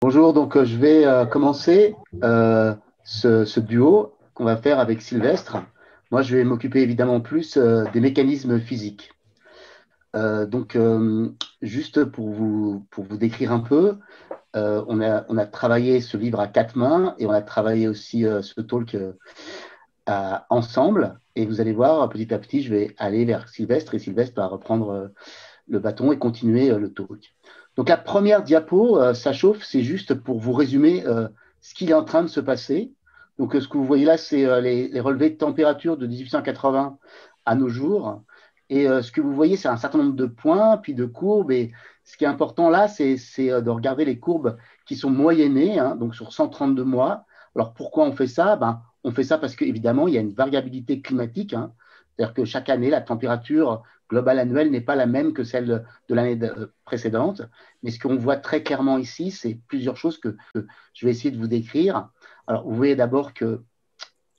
Bonjour, donc je vais commencer ce duo qu'on va faire avec Sylvestre. Moi, je vais m'occuper évidemment plus des mécanismes physiques. Donc, juste pour vous décrire un peu, on a travaillé ce livre à quatre mains et on a travaillé aussi ce talk ensemble. Et vous allez voir, petit à petit, je vais aller vers Sylvestre et Sylvestre va reprendre le bâton et continuer le talk. Donc la première diapo, ça chauffe, c'est juste pour vous résumer ce qu'il est en train de se passer. Donc ce que vous voyez là, c'est les relevés de température de 1880 à nos jours. Et ce que vous voyez, c'est un certain nombre de points, puis de courbes. Et ce qui est important là, c'est de regarder les courbes qui sont moyennées, hein, donc sur 132 mois. Alors pourquoi on fait ça? On fait ça parce qu'évidemment, il y a une variabilité climatique, hein. C'est-à-dire que chaque année, la température globale annuelle n'est pas la même que celle de l'année précédente. Mais ce qu'on voit très clairement ici, c'est plusieurs choses que je vais essayer de vous décrire. Alors, vous voyez d'abord qu'il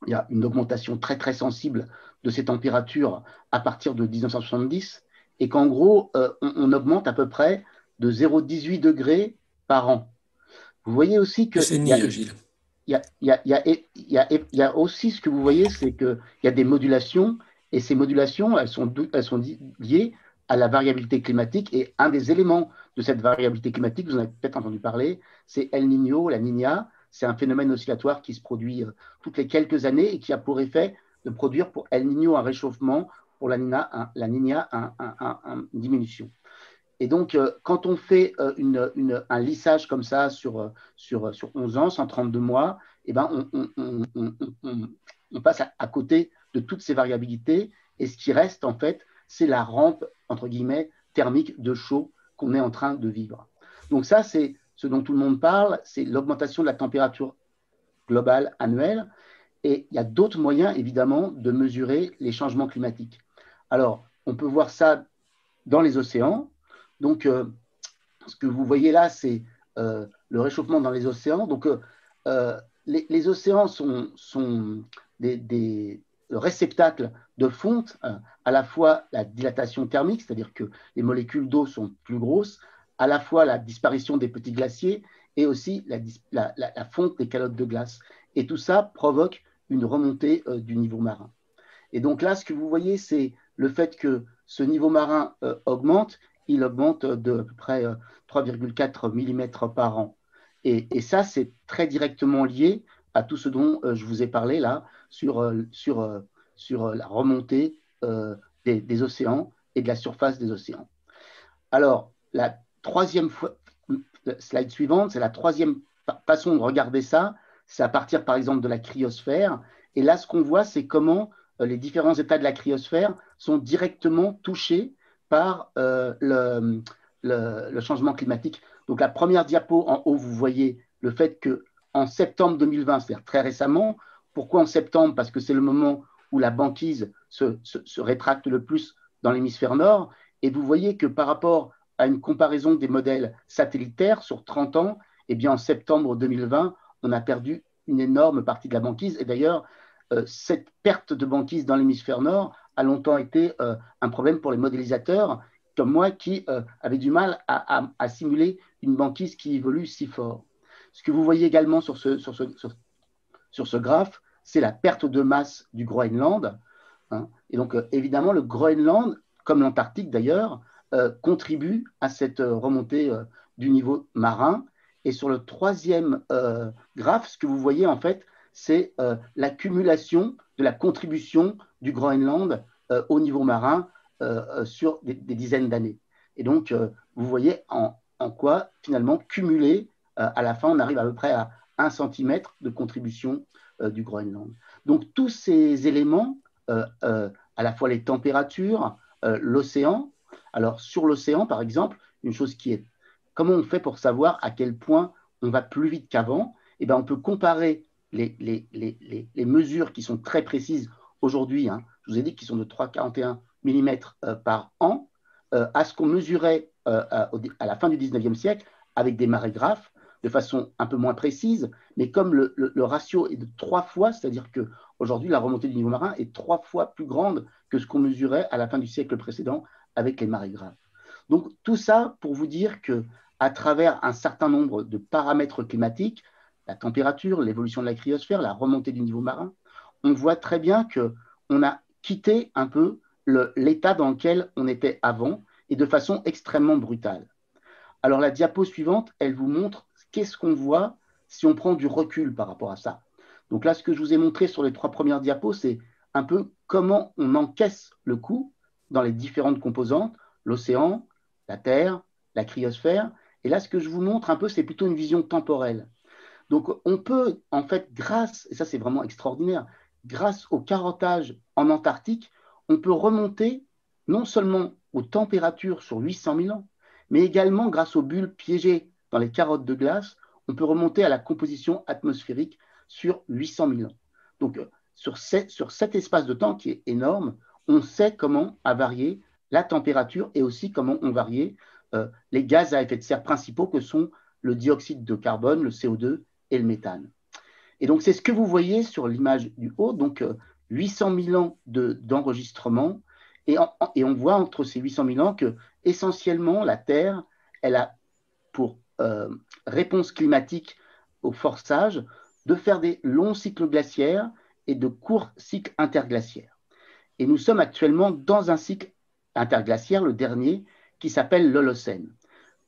y a une augmentation très, très sensible de ces températures à partir de 1970 et qu'en gros, on augmente à peu près de 0,18 degrés par an. Vous voyez aussi qu'il y a, Décennie, Gilles. il y a aussi ce que vous voyez, c'est qu'il y a des modulations, et ces modulations, elles sont liées à la variabilité climatique, et un des éléments de cette variabilité climatique, vous en avez peut-être entendu parler, c'est El Niño, la Niña. C'est un phénomène oscillatoire qui se produit toutes les quelques années et qui a pour effet de produire pour El Niño un réchauffement, pour la Niña une diminution. Et donc, quand on fait un lissage comme ça sur 11 ans, 132 mois, eh ben, on passe à côté de toutes ces variabilités. Et ce qui reste, en fait, c'est la rampe, entre guillemets, thermique de chaud qu'on est en train de vivre. Donc ça, c'est ce dont tout le monde parle, c'est l'augmentation de la température globale annuelle. Et il y a d'autres moyens, évidemment, de mesurer les changements climatiques. Alors, on peut voir ça dans les océans. Donc, ce que vous voyez là, c'est le réchauffement dans les océans. Donc, les océans sont des réceptacles de fonte, à la fois la dilatation thermique, c'est-à-dire que les molécules d'eau sont plus grosses, à la fois la disparition des petits glaciers et aussi la fonte des calottes de glace. Et tout ça provoque une remontée du niveau marin. Et donc là, ce que vous voyez, c'est le fait que ce niveau marin augmente. Il augmente de à peu près 3,4 mm par an. Et ça, c'est très directement lié à tout ce dont je vous ai parlé là, sur la remontée des océans et de la surface des océans. Alors, la troisième slide suivante, c'est la troisième façon de regarder ça. C'est à partir, par exemple, de la cryosphère. Et là, ce qu'on voit, c'est comment les différents états de la cryosphère sont directement touchés par le changement climatique. Donc, la première diapo en haut, vous voyez le fait que en septembre 2020, c'est-à-dire très récemment, pourquoi en septembre? Parce que c'est le moment où la banquise se rétracte le plus dans l'hémisphère nord. Et vous voyez que par rapport à une comparaison des modèles satellitaires sur 30 ans, eh bien en septembre 2020, on a perdu une énorme partie de la banquise. Et d'ailleurs, cette perte de banquise dans l'hémisphère nord a longtemps été un problème pour les modélisateurs comme moi qui avaient du mal à simuler une banquise qui évolue si fort. Ce que vous voyez également sur ce graphe, c'est la perte de masse du Groenland, hein. Et donc, évidemment, le Groenland, comme l'Antarctique d'ailleurs, contribue à cette remontée du niveau marin. Et sur le troisième graphe, ce que vous voyez en fait, c'est l'accumulation de la contribution du Groenland au niveau marin sur des dizaines d'années. Et donc, vous voyez en quoi, finalement, cumulé, à la fin, on arrive à peu près à 1 cm de contribution du Groenland. Donc, tous ces éléments, à la fois les températures, l'océan. Alors, sur l'océan, par exemple, une chose qui est comment on fait pour savoir à quel point on va plus vite qu'avant? Eh bien, on peut comparer les mesures qui sont très précises aujourd'hui, hein, je vous ai dit qu'ils sont de 3,41 mm par an, à ce qu'on mesurait à la fin du 19e siècle avec des marégraphes de façon un peu moins précise, mais comme le ratio est de 3 fois, c'est-à-dire qu'aujourd'hui, la remontée du niveau marin est 3 fois plus grande que ce qu'on mesurait à la fin du siècle précédent avec les marégraphes. Donc, tout ça pour vous dire que à travers un certain nombre de paramètres climatiques, la température, l'évolution de la cryosphère, la remontée du niveau marin, on voit très bien qu'on a quitté un peu l'état dans lequel on était avant et de façon extrêmement brutale. Alors la diapo suivante, elle vous montre qu'est-ce qu'on voit si on prend du recul par rapport à ça. Donc là, ce que je vous ai montré sur les 3 premières diapos, c'est un peu comment on encaisse le coup dans les différentes composantes, l'océan, la Terre, la cryosphère. Et là, ce que je vous montre un peu, c'est plutôt une vision temporelle. Donc on peut, en fait, grâce, et ça c'est vraiment extraordinaire, grâce au carottage en Antarctique, on peut remonter non seulement aux températures sur 800 000 ans, mais également grâce aux bulles piégées dans les carottes de glace, on peut remonter à la composition atmosphérique sur 800 000 ans. Donc sur cet espace de temps qui est énorme, on sait comment a varié la température et aussi comment ont varié les gaz à effet de serre principaux que sont le dioxyde de carbone, le CO2 et le méthane. Et donc, c'est ce que vous voyez sur l'image du haut, donc 800 000 ans d'enregistrement, et on voit entre ces 800 000 ans que, essentiellement, la Terre, elle a pour réponse climatique au forçage de faire des longs cycles glaciaires et de courts cycles interglaciaires. Et nous sommes actuellement dans un cycle interglaciaire, le dernier, qui s'appelle l'Holocène.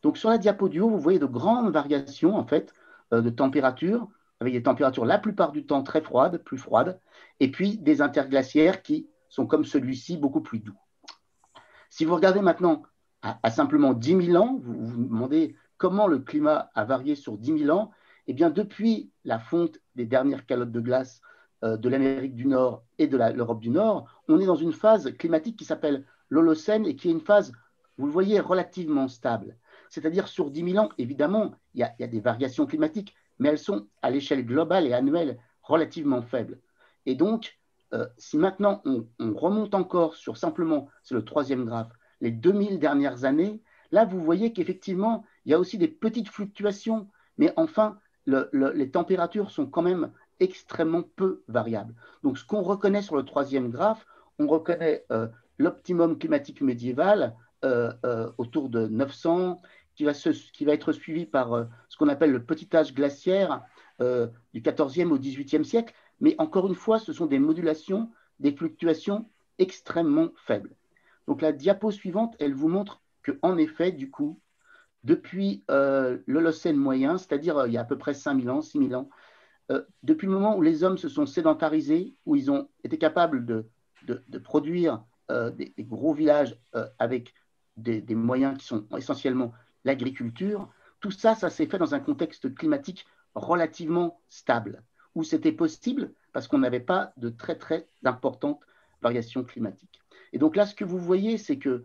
Donc sur la diapo du haut, vous voyez de grandes variations en fait de température, avec des températures la plupart du temps très froides, plus froides, et puis des interglaciaires qui sont comme celui-ci, beaucoup plus doux. Si vous regardez maintenant à simplement 10 000 ans, vous vous demandez comment le climat a varié sur 10 000 ans, eh bien depuis la fonte des dernières calottes de glace de l'Amérique du Nord et de l'Europe du Nord, on est dans une phase climatique qui s'appelle l'Holocène et qui est une phase, vous le voyez, relativement stable. C'est-à-dire sur 10 000 ans, évidemment, il y a des variations climatiques, mais elles sont à l'échelle globale et annuelle relativement faibles. Et donc, si maintenant on remonte encore sur simplement, c'est le 3e graphe, les 2000 dernières années, là vous voyez qu'effectivement, il y a aussi des petites fluctuations, mais enfin, les températures sont quand même extrêmement peu variables. Donc ce qu'on reconnaît sur le 3e graphe, on reconnaît l'optimum climatique médiéval autour de 900, qui va être suivi par ce qu'on appelle le petit âge glaciaire du 14e au 18e siècle. Mais encore une fois, ce sont des modulations, des fluctuations extrêmement faibles. Donc la diapo suivante, elle vous montre qu'en effet, du coup, depuis l'Holocène moyen, c'est-à-dire il y a à peu près 5000 ans, 6000 ans, depuis le moment où les hommes se sont sédentarisés, où ils ont été capables de produire des gros villages avec des moyens qui sont essentiellement l'agriculture, tout ça, ça s'est fait dans un contexte climatique relativement stable, où c'était possible parce qu'on n'avait pas de très, très importantes variations climatiques. Et donc là, ce que vous voyez, c'est que,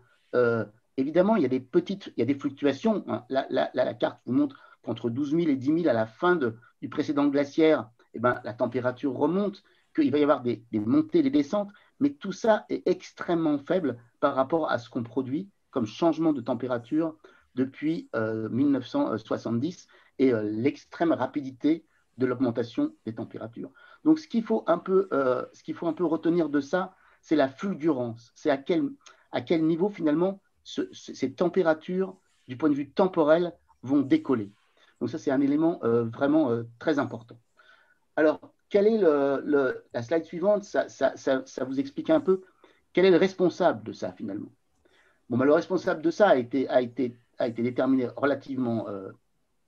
évidemment, il y a des fluctuations. Hein. La carte vous montre qu'entre 12 000 et 10 000 à la fin du précédent glaciaire, eh ben, la température remonte, qu'il va y avoir des montées, des descentes, mais tout ça est extrêmement faible par rapport à ce qu'on produit comme changement de température depuis 1970 et l'extrême rapidité de l'augmentation des températures. Donc, ce qu'il faut un peu retenir de ça, c'est la fulgurance. C'est à quel niveau, finalement, ces températures, du point de vue temporel, vont décoller. Donc, ça, c'est un élément vraiment très important. Alors, quel est la slide suivante, ça vous explique un peu quel est le responsable de ça, finalement. Bon, ben, le responsable de ça a été déterminé relativement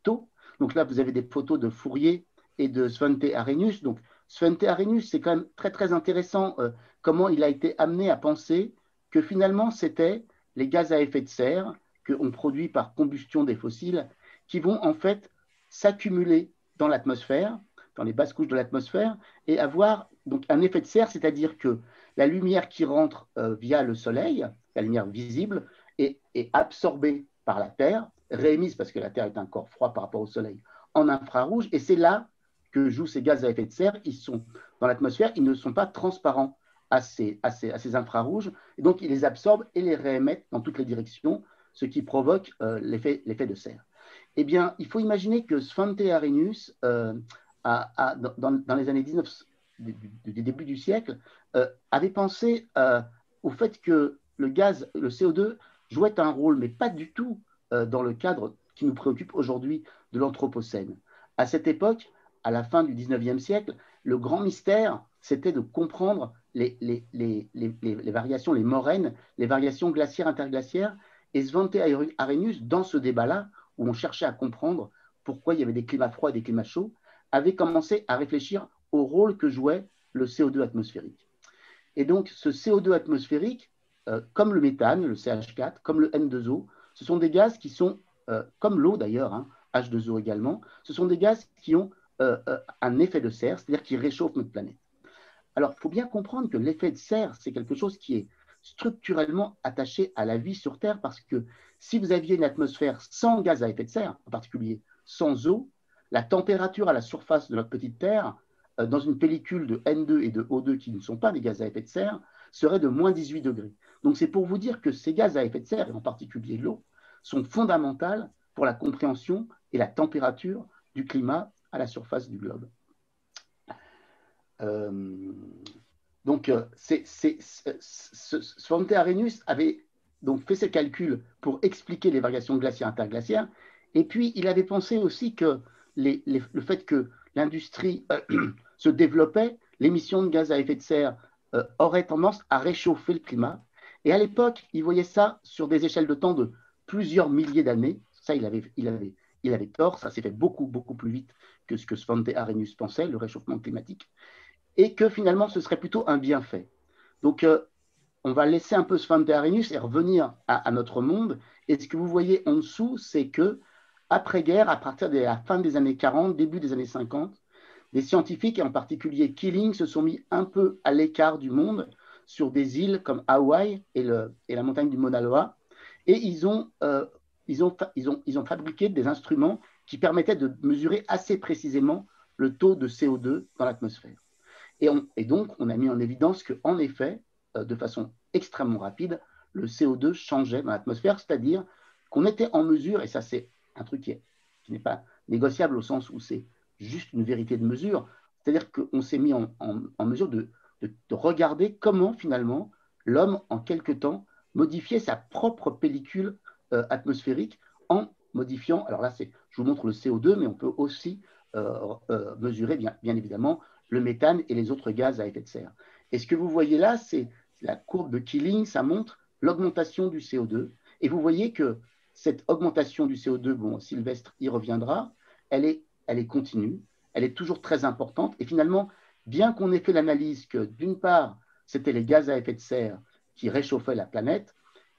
tôt. Donc là, vous avez des photos de Fourier et de Svante Arrhenius. Donc, Svante Arrhenius, c'est quand même très, très intéressant comment il a été amené à penser que finalement, c'était les gaz à effet de serre qu'on produit par combustion des fossiles qui vont en fait s'accumuler dans l'atmosphère, dans les basses couches de l'atmosphère, et avoir donc un effet de serre, c'est-à-dire que la lumière qui rentre via le Soleil, la lumière visible, est absorbée par la Terre, réémise parce que la Terre est un corps froid par rapport au Soleil, en infrarouge, et c'est là que jouent ces gaz à effet de serre. Ils sont dans l'atmosphère, ils ne sont pas transparents à ces infrarouges, et donc ils les absorbent et les réémettent dans toutes les directions, ce qui provoque l'effet de serre. Eh bien, il faut imaginer que Svante Arrhenius, dans les années 19, du début du siècle, avait pensé au fait que le gaz, le CO2, jouait un rôle, mais pas du tout dans le cadre qui nous préoccupe aujourd'hui de l'Anthropocène. À cette époque, à la fin du 19e siècle, le grand mystère, c'était de comprendre les variations, les moraines, les variations glaciaires interglaciaires. Et Svante Arrhenius, dans ce débat-là, où on cherchait à comprendre pourquoi il y avait des climats froids et des climats chauds, avait commencé à réfléchir au rôle que jouait le CO2 atmosphérique. Et donc, ce CO2 atmosphérique, comme le méthane, le CH4, comme le N2O, ce sont des gaz qui sont, comme l'eau d'ailleurs, hein, H2O également, ce sont des gaz qui ont un effet de serre, c'est-à-dire qui réchauffent notre planète. Alors, il faut bien comprendre que l'effet de serre, c'est quelque chose qui est structurellement attaché à la vie sur Terre, parce que si vous aviez une atmosphère sans gaz à effet de serre, en particulier sans eau, la température à la surface de notre petite Terre, dans une pellicule de N2 et de O2 qui ne sont pas des gaz à effet de serre, serait de moins 18 degrés. Donc c'est pour vous dire que ces gaz à effet de serre, et en particulier l'eau, sont fondamentales pour la compréhension et la température du climat à la surface du globe. Svante Arrhenius avait donc fait ses calculs pour expliquer les variations glaciaires interglaciaires, et puis il avait pensé aussi que le fait que l'industrie se développait, l'émission de gaz à effet de serre aurait tendance à réchauffer le climat. Et à l'époque, il voyait ça sur des échelles de temps de plusieurs milliers d'années. Ça, il avait tort, ça s'est fait beaucoup, beaucoup plus vite que ce que Svante Arrhenius pensait, le réchauffement climatique, et que finalement, ce serait plutôt un bienfait. Donc, on va laisser un peu Svante Arrhenius et revenir à notre monde. Et ce que vous voyez en dessous, c'est que après-guerre, à partir de la fin des années 40, début des années 50, des scientifiques, et en particulier Keeling, se sont mis un peu à l'écart du monde sur des îles comme Hawaï et la montagne du Mauna Loa. Et ils ont fabriqué des instruments qui permettaient de mesurer assez précisément le taux de CO2 dans l'atmosphère. Et donc, on a mis en évidence qu'en effet, de façon extrêmement rapide, le CO2 changeait dans l'atmosphère, c'est-à-dire qu'on était en mesure, et ça c'est un truc qui n'est pas négociable au sens où c'est juste une vérité de mesure, c'est-à-dire qu'on s'est mis en mesure de regarder comment finalement l'homme, en quelque temps, modifiait sa propre pellicule atmosphérique en modifiant, alors là je vous montre le CO2, mais on peut aussi mesurer bien évidemment le méthane et les autres gaz à effet de serre. Et ce que vous voyez là, c'est la courbe de Keeling, ça montre l'augmentation du CO2. Et vous voyez que cette augmentation du CO2, bon, Sylvestre y reviendra, elle est continue, elle est toujours très importante. Et finalement, bien qu'on ait fait l'analyse que d'une part, c'était les gaz à effet de serre qui réchauffaient la planète,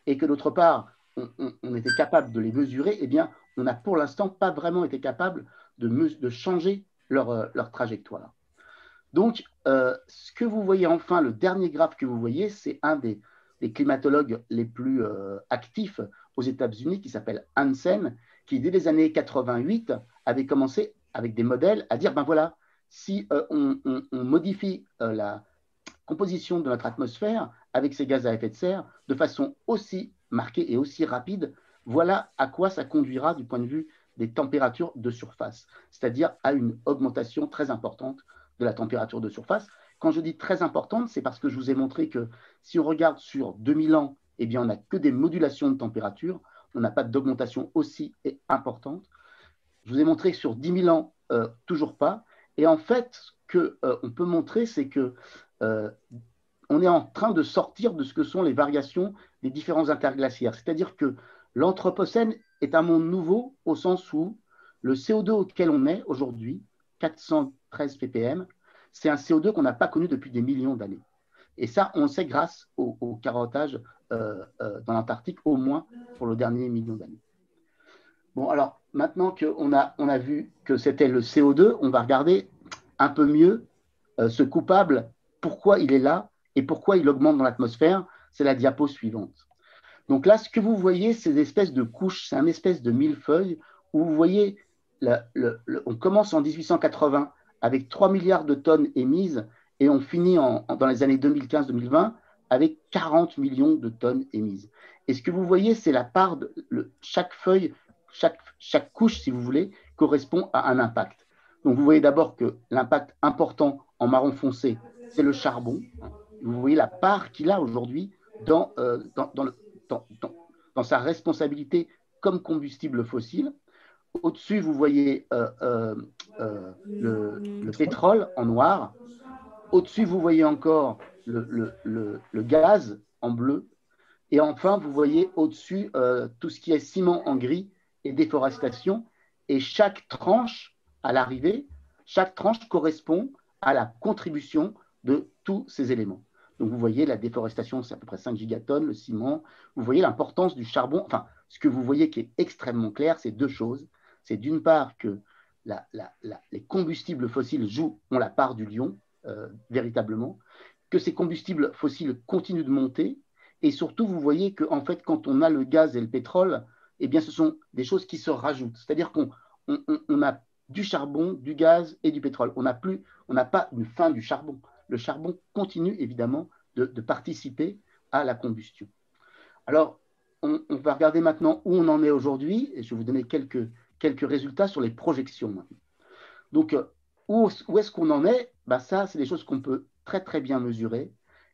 et que d'autre part, on était capable de les mesurer, eh bien, on n'a pour l'instant pas vraiment été capable de changer leur trajectoire. Donc, ce que vous voyez enfin, le dernier graphe que vous voyez, c'est un des climatologues les plus actifs aux États-Unis, qui s'appelle Hansen, qui dès les années 88 avait commencé avec des modèles à dire, ben voilà, si on modifie la composition de notre atmosphère avec ces gaz à effet de serre de façon aussi marquée et aussi rapide, voilà à quoi ça conduira du point de vue des températures de surface, c'est-à-dire à une augmentation très importante de la température de surface. Quand je dis très importante, c'est parce que je vous ai montré que si on regarde sur 2000 ans, eh bien, on n'a que des modulations de température, on n'a pas d'augmentation aussi importante. Je vous ai montré que sur 10 000 ans, toujours pas. Et en fait, ce qu'on peut montrer, c'est que on est en train de sortir de ce que sont les variations des différents interglaciaires. C'est-à-dire que l'Anthropocène est un monde nouveau au sens où le CO2 auquel on est aujourd'hui, 413 ppm, c'est un CO2 qu'on n'a pas connu depuis des millions d'années. Et ça, on le sait grâce au carottage dans l'Antarctique, au moins pour le dernier million d'années. Bon, alors, maintenant qu'on a vu que c'était le CO2, on va regarder un peu mieux ce coupable, pourquoi il est là et pourquoi il augmente dans l'atmosphère. C'est la diapo suivante. Donc là, ce que vous voyez, c'est des espèces de couches, c'est un espèce de millefeuille où vous voyez, on commence en 1880 avec 3 milliards de tonnes émises et on finit dans les années 2015-2020 avec 40 millions de tonnes émises. Et ce que vous voyez, c'est la part de chaque feuille, chaque couche, si vous voulez, correspond à un impact. Donc vous voyez d'abord que l'impact important en marron foncé, c'est le charbon. Vous voyez la part qu'il a aujourd'hui dans sa responsabilité comme combustible fossile. Au-dessus, vous voyez le pétrole en noir. Au-dessus, vous voyez encore le gaz en bleu. Et enfin, vous voyez au-dessus tout ce qui est ciment en gris et déforestation. Et chaque tranche, à l'arrivée, chaque tranche correspond à la contribution de tous ces éléments. Donc, vous voyez, la déforestation, c'est à peu près 5 gigatonnes, le ciment. Vous voyez l'importance du charbon. Enfin, ce que vous voyez qui est extrêmement clair, c'est deux choses. C'est d'une part que les combustibles fossiles ont la part du lion, véritablement, que ces combustibles fossiles continuent de monter. Et surtout, vous voyez que en fait, quand on a le gaz et le pétrole, eh bien, ce sont des choses qui se rajoutent. C'est-à-dire qu'on a du charbon, du gaz et du pétrole. On n'a pas une fin du charbon. Le charbon continue évidemment de participer à la combustion. Alors, on va regarder maintenant où on en est aujourd'hui, et je vais vous donner quelques résultats sur les projections maintenant. Donc, où est-ce qu'on en est? Ben, ça, c'est des choses qu'on peut très très bien mesurer.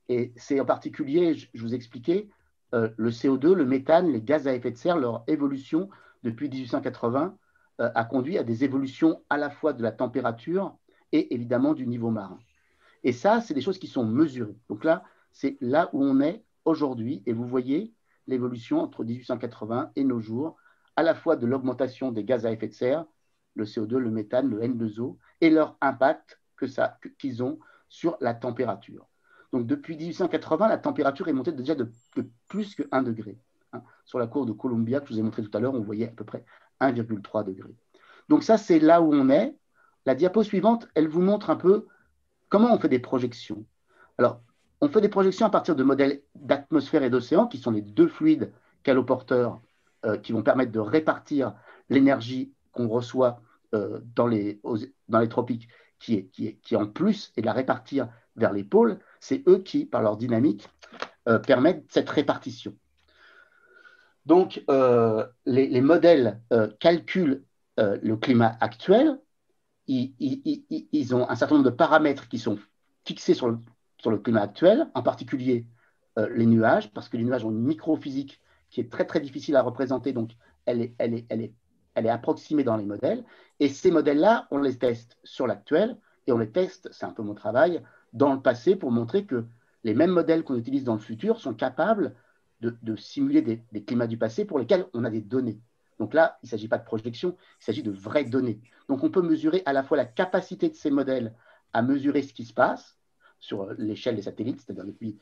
Et c'est en particulier, je vous expliquais, le CO2, le méthane, les gaz à effet de serre, leur évolution depuis 1880 a conduit à des évolutions à la fois de la température et évidemment du niveau marin. Et ça, c'est des choses qui sont mesurées. Donc là, c'est là où on est aujourd'hui. Et vous voyez l'évolution entre 1880 et nos jours, à la fois de l'augmentation des gaz à effet de serre, le CO2, le méthane, le N2O, et leur impact qu'ils ont sur la température. Donc depuis 1880, la température est montée déjà de plus que 1 degré. Sur la courbe de Columbia que je vous ai montré tout à l'heure, on voyait à peu près 1,3 degré. Donc ça, c'est là où on est. La diapo suivante, elle vous montre un peu comment on fait des projections. Alors, on fait des projections à partir de modèles d'atmosphère et d'océan, qui sont les deux fluides caloporteurs qui vont permettre de répartir l'énergie qu'on reçoit dans les tropiques, qui est en plus, et de la répartir vers les pôles. C'est eux qui, par leur dynamique, permettent cette répartition. Donc, les modèles calculent le climat actuel. Ils ont un certain nombre de paramètres qui sont fixés sur le climat actuel, en particulier les nuages, parce que les nuages ont une microphysique qui est très, très difficile à représenter, donc elle est approximée dans les modèles. Et ces modèles-là, on les teste sur l'actuel et on les teste, c'est un peu mon travail, dans le passé pour montrer que les mêmes modèles qu'on utilise dans le futur sont capables de simuler des climats du passé pour lesquels on a des données. Donc là, il ne s'agit pas de projection, il s'agit de vraies données. Donc on peut mesurer à la fois la capacité de ces modèles à mesurer ce qui se passe sur l'échelle des satellites, c'est-à-dire depuis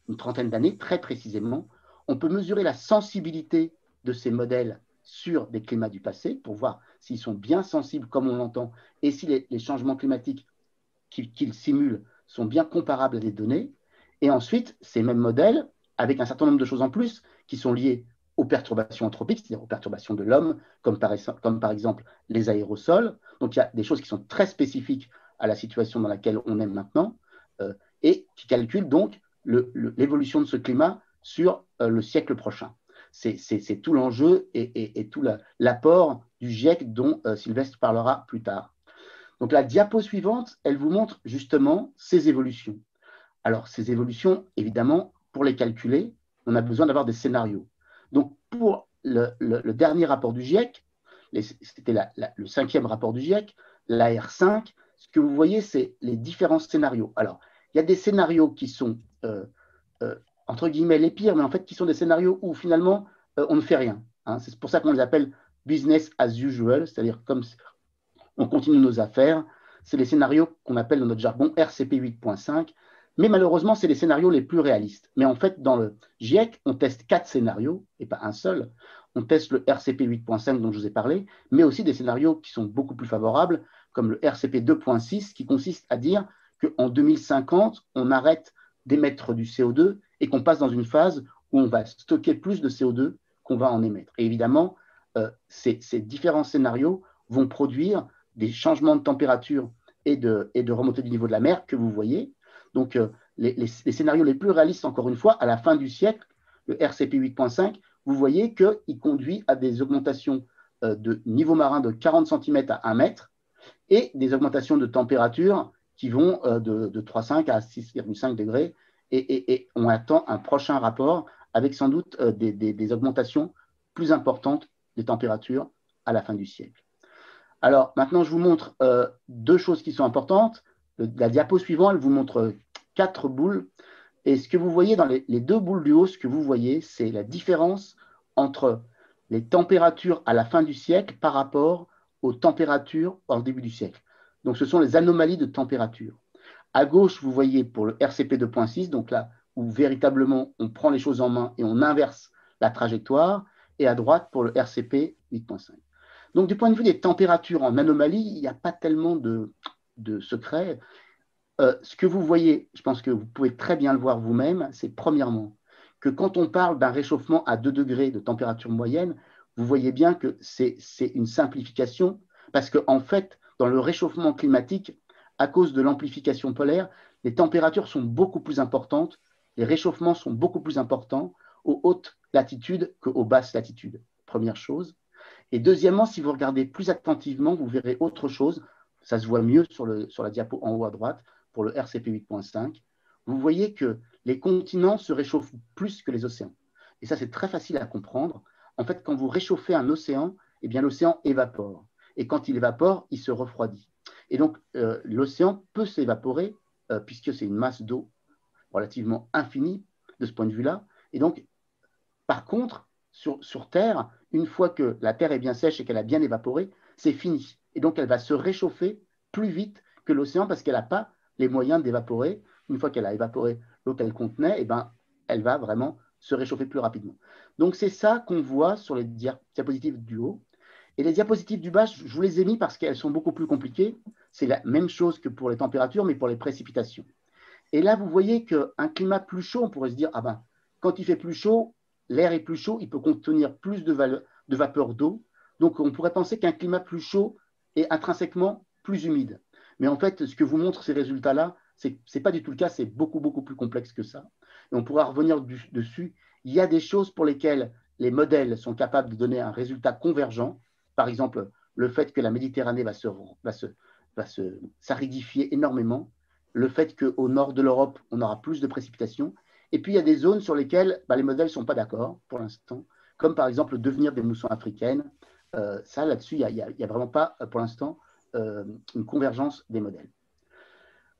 une trentaine d'années, très précisément. On peut mesurer la sensibilité de ces modèles sur des climats du passé pour voir s'ils sont bien sensibles comme on l'entend et si les changements climatiques qu'ils simulent sont bien comparables à des données. Et ensuite, ces mêmes modèles, avec un certain nombre de choses en plus qui sont liées aux perturbations anthropiques, c'est-à-dire aux perturbations de l'homme, comme par exemple les aérosols. Donc il y a des choses qui sont très spécifiques à la situation dans laquelle on est maintenant et qui calculent donc l'évolution de ce climat sur le siècle prochain. C'est tout l'enjeu et tout l'apport du GIEC dont Sylvestre parlera plus tard. Donc la diapo suivante, elle vous montre justement ces évolutions. Alors ces évolutions, évidemment, pour les calculer, on a besoin d'avoir des scénarios. Donc pour le dernier rapport du GIEC, c'était le 5e rapport du GIEC, l'AR5, ce que vous voyez, c'est les différents scénarios. Alors, il y a des scénarios qui sont, entre guillemets, les pires, mais en fait, qui sont des scénarios où finalement, on ne fait rien. Hein. C'est pour ça qu'on les appelle business as usual, c'est-à-dire comme on continue nos affaires. C'est les scénarios qu'on appelle dans notre jargon RCP 8.5, mais malheureusement, c'est les scénarios les plus réalistes. Mais en fait, dans le GIEC, on teste 4 scénarios, et pas un seul. On teste le RCP 8.5 dont je vous ai parlé, mais aussi des scénarios qui sont beaucoup plus favorables, comme le RCP 2.6, qui consiste à dire qu'en 2050, on arrête d'émettre du CO2 et qu'on passe dans une phase où on va stocker plus de CO2 qu'on va en émettre. Et évidemment, ces différents scénarios vont produire des changements de température et de remontée du niveau de la mer que vous voyez. Donc, les scénarios les plus réalistes, encore une fois, à la fin du siècle, le RCP 8.5, vous voyez qu'il conduit à des augmentations de niveau marin de 40 cm à 1 mètre et des augmentations de température qui vont de 3,5 à 6,5 degrés. Et on attend un prochain rapport avec sans doute des augmentations plus importantes des températures à la fin du siècle. Alors, maintenant, je vous montre deux choses qui sont importantes. La diapo suivante, elle vous montre 4 boules. Et ce que vous voyez dans les 2 boules du haut, ce que vous voyez, c'est la différence entre les températures à la fin du siècle par rapport aux températures au début du siècle. Donc, ce sont les anomalies de température. À gauche, vous voyez pour le RCP 2.6, donc là où véritablement on prend les choses en main et on inverse la trajectoire, et à droite pour le RCP 8.5. Donc, du point de vue des températures en anomalie, il n'y a pas tellement de secret. Ce que vous voyez, je pense que vous pouvez très bien le voir vous-même, c'est premièrement que quand on parle d'un réchauffement à 2 degrés de température moyenne, vous voyez bien que c'est une simplification parce qu'en fait, dans le réchauffement climatique, à cause de l'amplification polaire, les températures sont beaucoup plus importantes, les réchauffements sont beaucoup plus importants aux hautes latitudes qu'aux basses latitudes. Première chose. Et deuxièmement, si vous regardez plus attentivement, vous verrez autre chose. Ça se voit mieux sur la diapo en haut à droite pour le RCP 8.5. Vous voyez que les continents se réchauffent plus que les océans. Et ça, c'est très facile à comprendre. En fait, quand vous réchauffez un océan, eh bien, l'océan évapore. Et quand il évapore, il se refroidit. Et donc, l'océan peut s'évaporer puisque c'est une masse d'eau relativement infinie de ce point de vue-là. Et donc, par contre, sur Terre, une fois que la Terre est bien sèche et qu'elle a bien évaporé, c'est fini. Et donc, elle va se réchauffer plus vite que l'océan parce qu'elle n'a pas les moyens d'évaporer. Une fois qu'elle a évaporé l'eau qu'elle contenait, eh ben, elle va vraiment se réchauffer plus rapidement. Donc, c'est ça qu'on voit sur les diapositives du haut. Et les diapositives du bas, je vous les ai mis parce qu'elles sont beaucoup plus compliquées. C'est la même chose que pour les températures, mais pour les précipitations. Et là, vous voyez qu'un climat plus chaud, on pourrait se dire, ah ben, quand il fait plus chaud, l'air est plus chaud, il peut contenir plus de vapeur d'eau. Donc, on pourrait penser qu'un climat plus chaud est intrinsèquement plus humide. Mais en fait, ce que vous montrent ces résultats-là, ce n'est pas du tout le cas, c'est beaucoup, beaucoup plus complexe que ça. Et on pourra revenir dessus. Il y a des choses pour lesquelles les modèles sont capables de donner un résultat convergent. Par exemple, le fait que la Méditerranée va s'aridifier énormément, le fait qu'au nord de l'Europe, on aura plus de précipitations. Et puis, il y a des zones sur lesquelles les modèles ne sont pas d'accord pour l'instant, comme par exemple le devenir des moussons africaines. Ça, là-dessus, il n'y a vraiment pas, pour l'instant, une convergence des modèles.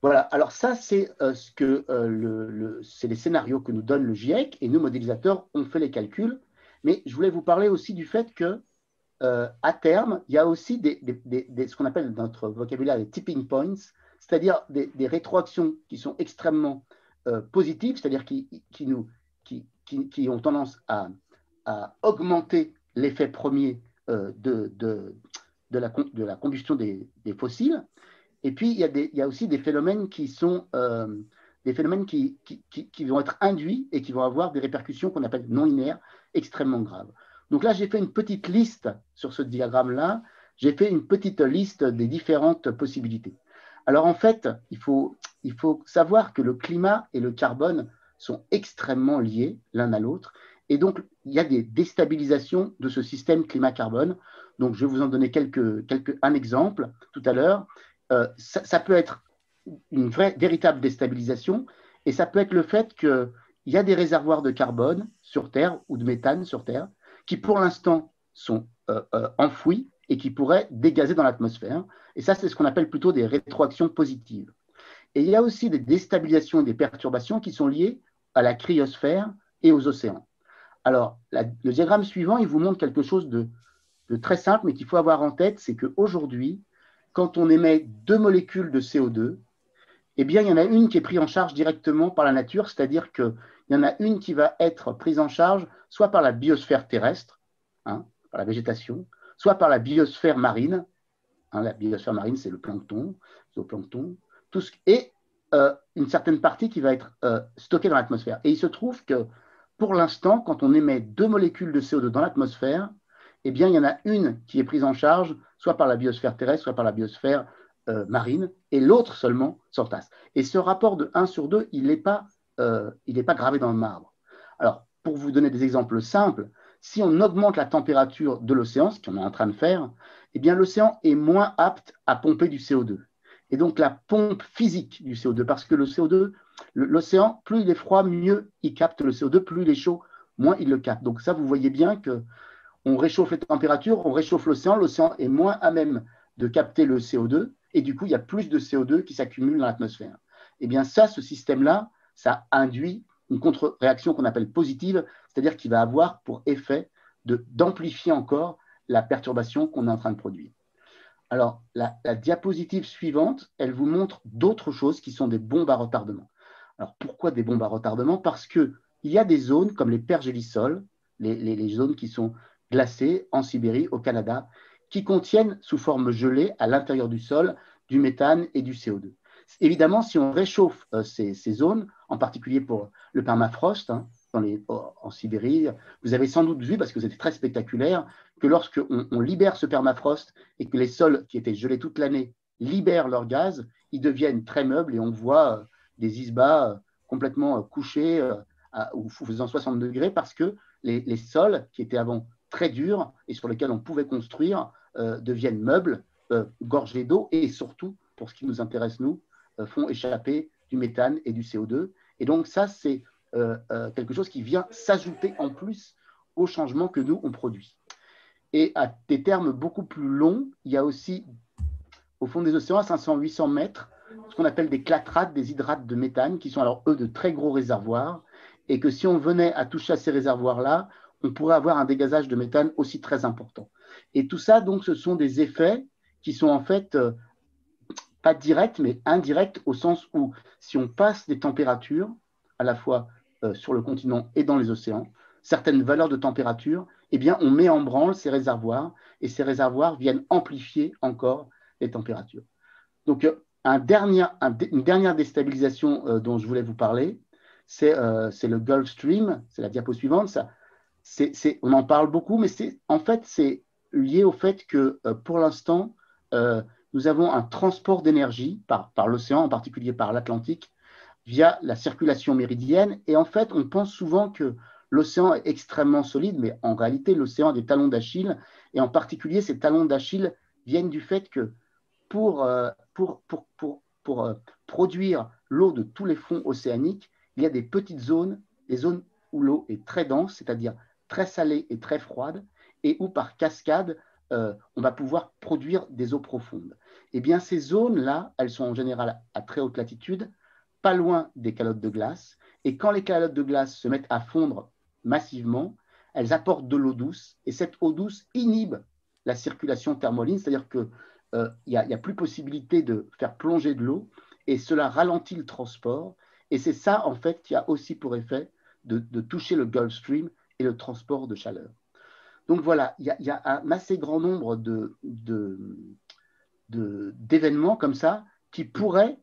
Voilà, alors ça, c'est c'est les scénarios que nous donne le GIEC, et nous, modélisateurs, on fait les calculs. Mais je voulais vous parler aussi du fait que, à terme, il y a aussi ce qu'on appelle dans notre vocabulaire des tipping points, c'est-à-dire des rétroactions qui sont extrêmement positives, c'est-à-dire qui ont tendance à augmenter l'effet premier de la combustion des fossiles. Et puis, il y a aussi des phénomènes qui sont des phénomènes qui vont être induits et qui vont avoir des répercussions qu'on appelle non linéaires extrêmement graves. Donc là, j'ai fait une petite liste sur ce diagramme-là. J'ai fait une petite liste des différentes possibilités. Alors en fait, il faut savoir que le climat et le carbone sont extrêmement liés l'un à l'autre. Et donc, il y a des déstabilisations de ce système climat-carbone. Donc, je vais vous en donner un exemple tout à l'heure. Ça peut être une véritable déstabilisation, et ça peut être le fait qu'il y a des réservoirs de carbone sur Terre ou de méthane sur Terre qui, pour l'instant, sont enfouis et qui pourraient dégazer dans l'atmosphère. Et ça, c'est ce qu'on appelle plutôt des rétroactions positives. Et il y a aussi des déstabilisations et des perturbations qui sont liées à la cryosphère et aux océans. Alors, le diagramme suivant, il vous montre quelque chose de très simple, mais qu'il faut avoir en tête, c'est qu'aujourd'hui, quand on émet 2 molécules de CO2, eh bien, il y en a une qui est prise en charge directement par la nature, c'est-à-dire qu'il y en a une qui va être prise en charge soit par la biosphère terrestre, par la végétation, soit par la biosphère marine. La biosphère marine, c'est le plancton, zooplancton, et une certaine partie qui va être stockée dans l'atmosphère. Et il se trouve que, pour l'instant, quand on émet 2 molécules de CO2 dans l'atmosphère, eh bien, il y en a une qui est prise en charge soit par la biosphère terrestre, soit par la biosphère marine, et l'autre seulement s'entasse. Et ce rapport de 1 sur 2, il n'est pas gravé dans le marbre. Alors, pour vous donner des exemples simples, si on augmente la température de l'océan, ce qu'on est en train de faire, eh bien, l'océan est moins apte à pomper du CO2. Et donc, la pompe physique du CO2, parce que le CO2, l'océan, plus il est froid, mieux il capte le CO2, plus il est chaud, moins il le capte. Donc ça, vous voyez bien qu'on réchauffe les températures, on réchauffe l'océan est moins à même de capter le CO2, et du coup, il y a plus de CO2 qui s'accumule dans l'atmosphère. Eh bien ça, ce système-là, ça induit une contre-réaction qu'on appelle positive, c'est-à-dire qu'il va avoir pour effet d'amplifier encore la perturbation qu'on est en train de produire. Alors, la diapositive suivante, elle vous montre d'autres choses qui sont des bombes à retardement. Alors, pourquoi des bombes à retardement? Parce qu'il y a des zones comme les pergélisols, les zones qui sont glacées en Sibérie, au Canada, qui contiennent sous forme gelée à l'intérieur du sol du méthane et du CO2. Évidemment, si on réchauffe ces zones, en particulier pour le permafrost, hein, en Sibérie, vous avez sans doute vu, parce que c'était très spectaculaire, que lorsqu'on libère ce permafrost et que les sols qui étaient gelés toute l'année libèrent leur gaz, ils deviennent très meubles et on voit des isbas complètement couchés ou faisant 60 degrés parce que les sols qui étaient avant très durs et sur lesquels on pouvait construire deviennent meubles, gorgés d'eau et surtout, pour ce qui nous intéresse nous, font échapper du méthane et du CO2. Et donc ça, c'est quelque chose qui vient s'ajouter en plus aux changements que nous, on produit. Et à des termes beaucoup plus longs, il y a aussi, au fond des océans, à 500-800 mètres, ce qu'on appelle des clatrates, des hydrates de méthane, qui sont alors, eux, de très gros réservoirs, et que si on venait à toucher à ces réservoirs-là, on pourrait avoir un dégazage de méthane aussi très important. Et tout ça, donc, ce sont des effets qui sont en fait pas directs, mais indirects, au sens où si on passe des températures, à la fois sur le continent et dans les océans, certaines valeurs de température, eh bien, on met en branle ces réservoirs et ces réservoirs viennent amplifier encore les températures. Donc, une dernière déstabilisation dont je voulais vous parler, c'est le Gulf Stream, c'est la diapo suivante. Ça, on en parle beaucoup, mais en fait, c'est lié au fait que pour l'instant, nous avons un transport d'énergie par l'océan, en particulier par l'Atlantique, via la circulation méridienne. Et en fait, on pense souvent que l'océan est extrêmement solide, mais en réalité, l'océan a des talons d'Achille. Et en particulier, ces talons d'Achille viennent du fait que pour produire l'eau de tous les fonds océaniques, il y a des petites zones, des zones où l'eau est très dense, c'est-à-dire très salée et très froide, et où par cascade, on va pouvoir produire des eaux profondes. Eh bien, ces zones-là, elles sont en général à très haute latitude, pas loin des calottes de glace, et quand les calottes de glace se mettent à fondre massivement, elles apportent de l'eau douce, et cette eau douce inhibe la circulation thermohaline, c'est-à-dire qu'il n'y a plus possibilité de faire plonger de l'eau, et cela ralentit le transport, et c'est ça, en fait, qui a aussi pour effet de toucher le Gulf Stream et le transport de chaleur. Donc voilà, il y a un assez grand nombre d'événements comme ça qui pourraient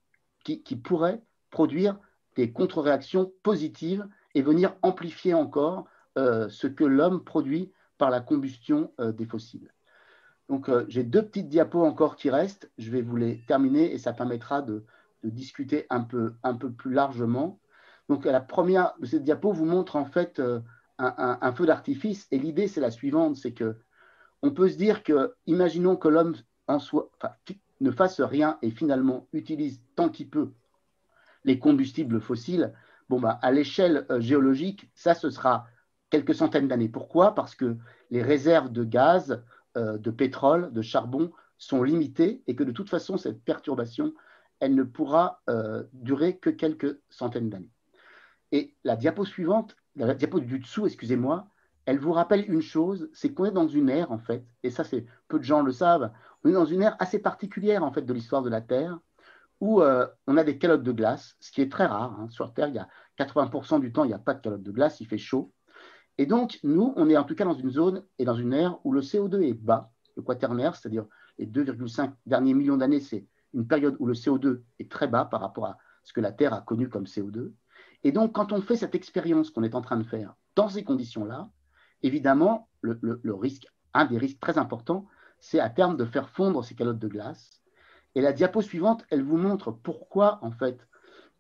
produire des contre-réactions positives et venir amplifier encore ce que l'homme produit par la combustion des fossiles. Donc, j'ai deux petites diapos encore qui restent. Je vais vous les terminer et ça permettra de discuter un peu plus largement. Donc, la première de ces diapos vous montre en fait un feu d'artifice. Et l'idée, c'est la suivante, c'est que on peut se dire que, imaginons que l'homme en soi, ne fasse rien et finalement utilise tant qu'il peut les combustibles fossiles. Bon, bah, à l'échelle géologique, ça, ce sera quelques centaines d'années. Pourquoi? Parce que les réserves de gaz, de pétrole, de charbon sont limitées et que de toute façon, cette perturbation, elle ne pourra durer que quelques centaines d'années. Et la diapo suivante, la diapo du dessous, excusez-moi, elle vous rappelle une chose, c'est qu'on est dans une ère, en fait, et ça, c'est peu de gens le savent, on est dans une ère assez particulière, en fait, de l'histoire de la Terre, où on a des calottes de glace, ce qui est très rare. Hein. Sur Terre, il y a 80% du temps, il n'y a pas de calottes de glace, il fait chaud. Et donc, nous, on est en tout cas dans une zone et dans une ère où le CO2 est bas, le quaternaire, c'est-à-dire les 2,5 derniers millions d'années, c'est une période où le CO2 est très bas par rapport à ce que la Terre a connu comme CO2. Et donc, quand on fait cette expérience qu'on est en train de faire dans ces conditions-là, évidemment, le risque, un des risques très importants, c'est à terme de faire fondre ces calottes de glace. Et la diapo suivante, elle vous montre pourquoi, en fait,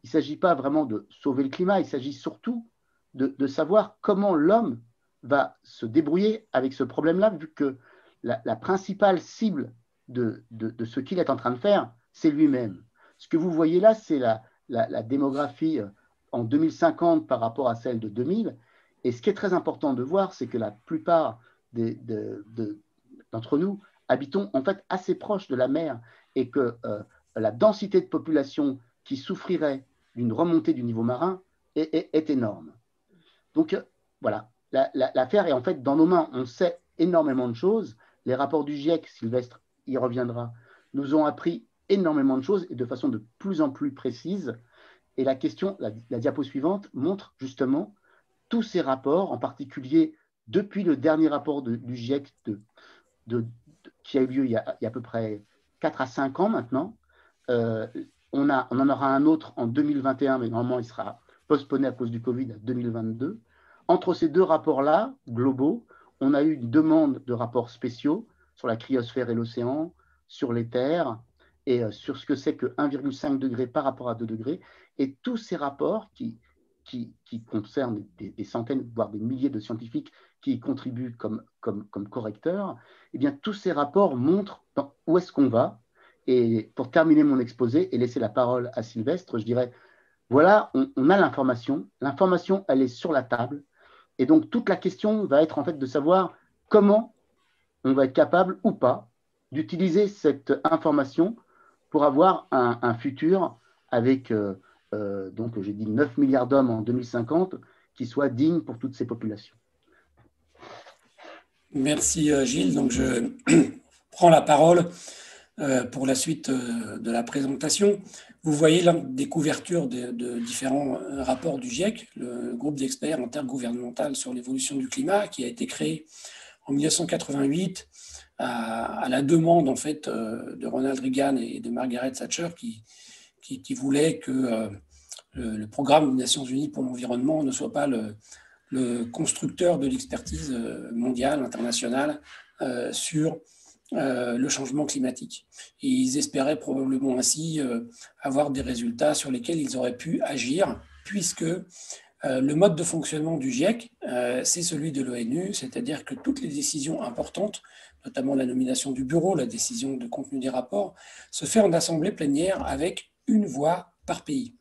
il ne s'agit pas vraiment de sauver le climat, il s'agit surtout de savoir comment l'homme va se débrouiller avec ce problème-là, vu que la principale cible de ce qu'il est en train de faire, c'est lui-même. Ce que vous voyez là, c'est la démographie en 2050 par rapport à celle de 2000. Et ce qui est très important de voir, c'est que la plupart d'entre nous habitons en fait assez proche de la mer et que la densité de population qui souffrirait d'une remontée du niveau marin est énorme. Donc voilà, l'affaire est en fait dans nos mains. On sait énormément de choses. Les rapports du GIEC, Sylvestre y reviendra, nous ont appris énormément de choses et de façon de plus en plus précise. Et la question, la diapo suivante, montre justement tous ces rapports, en particulier depuis le dernier rapport du GIEC qui a eu lieu il y a à peu près 4 à 5 ans maintenant. On en aura un autre en 2021, mais normalement il sera postponé à cause du Covid à 2022. Entre ces deux rapports-là, globaux, on a eu une demande de rapports spéciaux sur la cryosphère et l'océan, sur les terres, et sur ce que c'est que 1,5 degré par rapport à 2 degrés. Et tous ces rapports qui concernent des centaines, voire des milliers de scientifiques qui y contribuent comme correcteurs, eh bien, tous ces rapports montrent où est-ce qu'on va. Et pour terminer mon exposé et laisser la parole à Sylvestre, je dirais, voilà, on a l'information. L'information, elle est sur la table. Et donc, toute la question va être en fait de savoir comment on va être capable ou pas d'utiliser cette information pour avoir un futur avec, donc j'ai dit 9 milliards d'hommes en 2050, qui soit digne pour toutes ces populations. Merci Gilles. Donc je prends la parole pour la suite de la présentation. Vous voyez là des couvertures de différents rapports du GIEC, le groupe d'experts intergouvernemental sur l'évolution du climat, qui a été créé en 1988 à la demande en fait de Ronald Reagan et de Margaret Thatcher qui voulaient que le programme des Nations Unies pour l'environnement ne soit pas le constructeur de l'expertise mondiale, internationale sur le changement climatique. Et ils espéraient probablement ainsi avoir des résultats sur lesquels ils auraient pu agir, puisque le mode de fonctionnement du GIEC, c'est celui de l'ONU, c'est-à-dire que toutes les décisions importantes, notamment la nomination du bureau, la décision de contenu des rapports, se fait en assemblée plénière avec une voix par pays.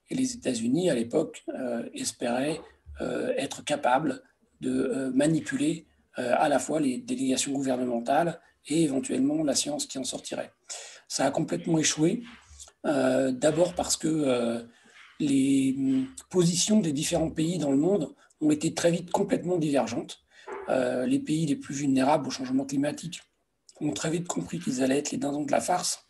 Et les États-Unis, à l'époque, espéraient être capables de manipuler à la fois les délégations gouvernementales et éventuellement la science qui en sortirait. Ça a complètement échoué, d'abord parce que les positions des différents pays dans le monde ont été très vite complètement divergentes. Les pays les plus vulnérables au changement climatique ont très vite compris qu'ils allaient être les dindons de la farce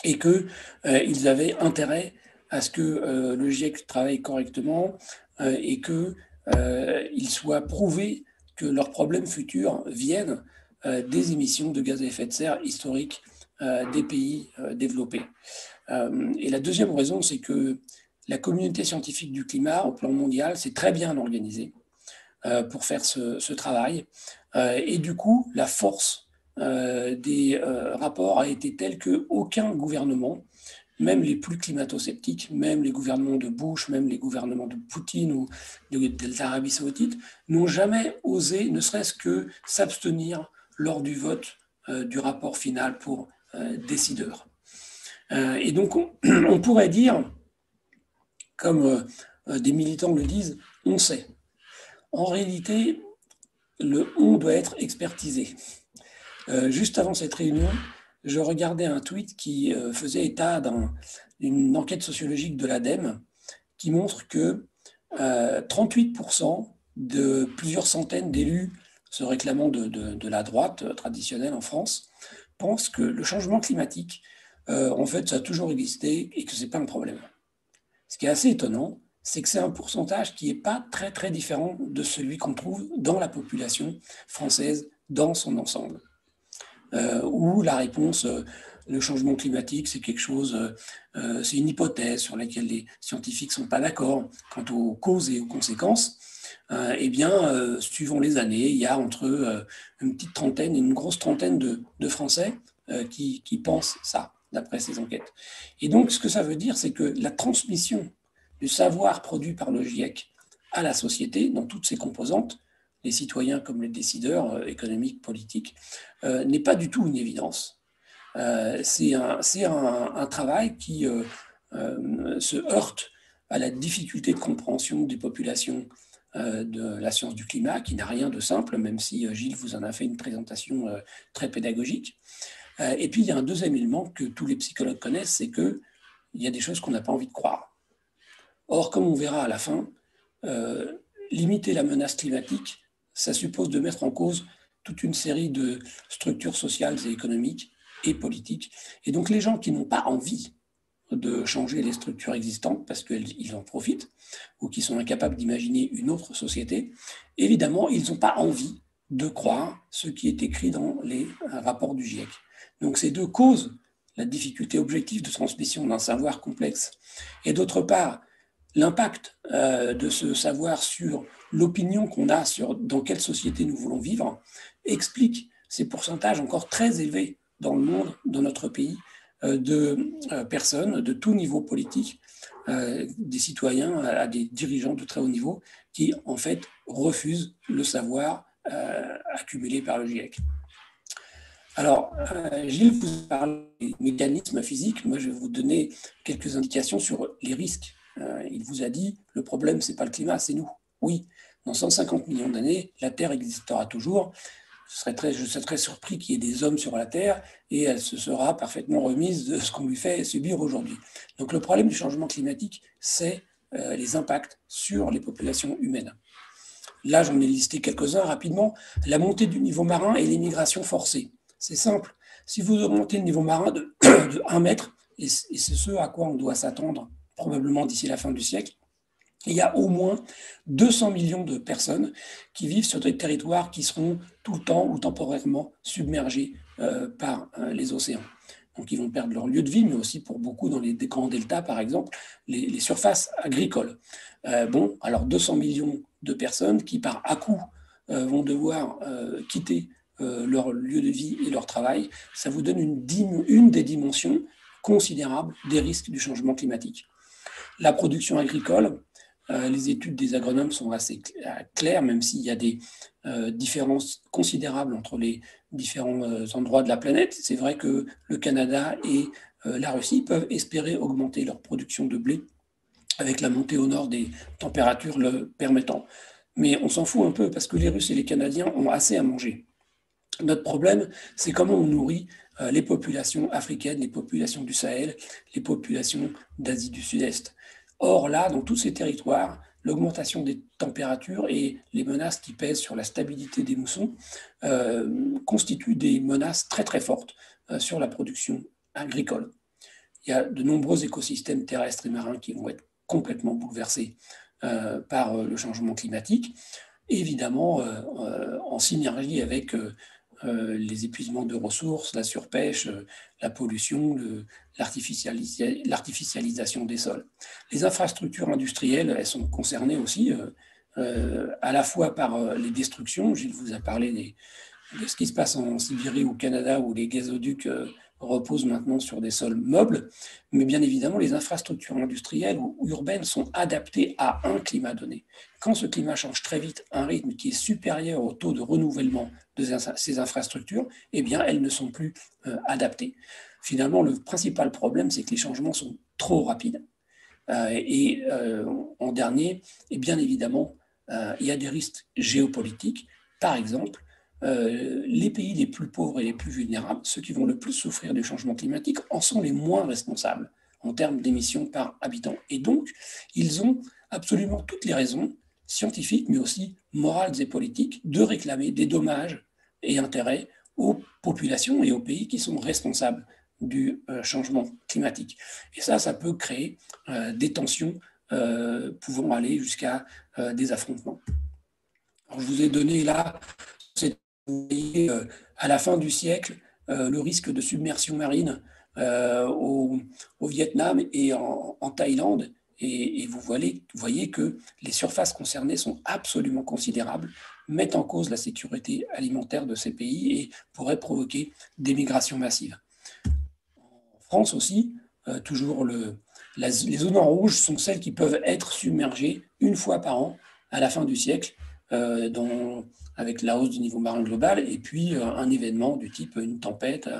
et qu'ils avaient intérêt à ce que le GIEC travaille correctement et qu'il soit prouvé que leurs problèmes futurs viennent des émissions de gaz à effet de serre historiques des pays développés. Et la deuxième raison, c'est que la communauté scientifique du climat au plan mondial s'est très bien organisée pour faire ce travail. Et du coup, la force des rapports a été telle qu'aucun gouvernement, même les plus climato-sceptiques, même les gouvernements de Bush, même les gouvernements de Poutine ou de l'Arabie saoudite, n'ont jamais osé, ne serait-ce que s'abstenir lors du vote du rapport final pour décideurs. Et donc, on pourrait dire, comme des militants le disent, on sait. En réalité, le on doit être expertisé. Juste avant cette réunion, je regardais un tweet qui faisait état d'une enquête sociologique de l'ADEME qui montre que 38% de plusieurs centaines d'élus se réclamant de la droite traditionnelle en France pensent que le changement climatique, en fait, ça a toujours existé et que ce n'est pas un problème. Ce qui est assez étonnant, c'est que c'est un pourcentage qui n'est pas très, très différent de celui qu'on trouve dans la population française dans son ensemble. Où la réponse, le changement climatique, c'est quelque chose, c'est une hypothèse sur laquelle les scientifiques ne sont pas d'accord quant aux causes et aux conséquences. Eh bien, suivant les années, il y a entre une petite trentaine et une grosse trentaine de Français qui pensent ça, d'après ces enquêtes. Et donc, ce que ça veut dire, c'est que la transmission du savoir produit par le GIEC à la société, dans toutes ses composantes, les citoyens comme les décideurs économiques, politiques, n'est pas du tout une évidence. C'est un travail qui se heurte à la difficulté de compréhension des populations de la science du climat, qui n'a rien de simple, même si Gilles vous en a fait une présentation très pédagogique. Et puis, il y a un deuxième élément que tous les psychologues connaissent, c'est qu'il y a des choses qu'on n'a pas envie de croire. Or, comme on verra à la fin, limiter la menace climatique, ça suppose de mettre en cause toute une série de structures sociales et économiques et politiques. Et donc, les gens qui n'ont pas envie de changer les structures existantes parce qu'ils en profitent ou qui sont incapables d'imaginer une autre société, évidemment, ils n'ont pas envie de croire ce qui est écrit dans les rapports du GIEC. Donc ces deux causes, la difficulté objective de transmission d'un savoir complexe et d'autre part, l'impact de ce savoir sur l'opinion qu'on a sur dans quelle société nous voulons vivre, explique ces pourcentages encore très élevés dans le monde, dans notre pays, de personnes de tout niveau politique, des citoyens à des dirigeants de très haut niveau, qui en fait refusent le savoir accumulé par le GIEC. Alors, Gilles vous parle des mécanismes physiques. Moi, je vais vous donner quelques indications sur les risques. Il vous a dit, le problème, ce n'est pas le climat, c'est nous. Oui, dans 150 millions d'années, la Terre existera toujours. Je serais très surpris qu'il y ait des hommes sur la Terre et elle se sera parfaitement remise de ce qu'on lui fait subir aujourd'hui. Donc, le problème du changement climatique, c'est les impacts sur les populations humaines. Là, j'en ai listé quelques-uns rapidement. La montée du niveau marin et l'immigration forcée. C'est simple. Si vous augmentez le niveau marin de 1 mètre, et c'est ce à quoi on doit s'attendre probablement d'ici la fin du siècle, il y a au moins 200 millions de personnes qui vivent sur des territoires qui seront tout le temps ou temporairement submergés par les océans. Donc ils vont perdre leur lieu de vie, mais aussi pour beaucoup dans les grands deltas, par exemple, les surfaces agricoles. Alors 200 millions de personnes qui, par à-coup, vont devoir quitter leur lieu de vie et leur travail, ça vous donne une des dimensions considérables des risques du changement climatique. La production agricole, les études des agronomes sont assez claires, même s'il y a des différences considérables entre les différents endroits de la planète. C'est vrai que le Canada et la Russie peuvent espérer augmenter leur production de blé avec la montée au nord des températures le permettant. Mais on s'en fout un peu parce que les Russes et les Canadiens ont assez à manger. Notre problème, c'est comment on nourrit les populations africaines, les populations du Sahel, les populations d'Asie du Sud-Est. Or là, dans tous ces territoires, l'augmentation des températures et les menaces qui pèsent sur la stabilité des moussons constituent des menaces très très fortes sur la production agricole. Il y a de nombreux écosystèmes terrestres et marins qui vont être complètement bouleversés par le changement climatique, évidemment en synergie avec les épuisements de ressources, la surpêche, la pollution, l'artificialisation des sols. Les infrastructures industrielles, elles sont concernées aussi à la fois par les destructions. Gilles vous a parlé de ce qui se passe en Sibérie ou au Canada, où les gazoducs reposent maintenant sur des sols meubles, mais bien évidemment, les infrastructures industrielles ou urbaines sont adaptées à un climat donné. Quand ce climat change très vite, un rythme qui est supérieur au taux de renouvellement de ces infrastructures, eh bien, elles ne sont plus adaptées. Finalement, le principal problème, c'est que les changements sont trop rapides. En dernier, et bien évidemment, il y a des risques géopolitiques. Par exemple, les pays les plus pauvres et les plus vulnérables, ceux qui vont le plus souffrir du changement climatique, en sont les moins responsables en termes d'émissions par habitant. Et donc, ils ont absolument toutes les raisons, scientifiques, mais aussi morales et politiques, de réclamer des dommages et intérêts aux populations et aux pays qui sont responsables du changement climatique. Et ça peut créer des tensions pouvant aller jusqu'à des affrontements. Alors, je vous ai donné là, vous voyez, à la fin du siècle, le risque de submersion marine au Vietnam et en Thaïlande. Et vous voyez que les surfaces concernées sont absolument considérables, mettent en cause la sécurité alimentaire de ces pays et pourraient provoquer des migrations massives. En France aussi, toujours les zones en rouge sont celles qui peuvent être submergées une fois par an à la fin du siècle, avec la hausse du niveau marin global, et puis un événement du type une tempête,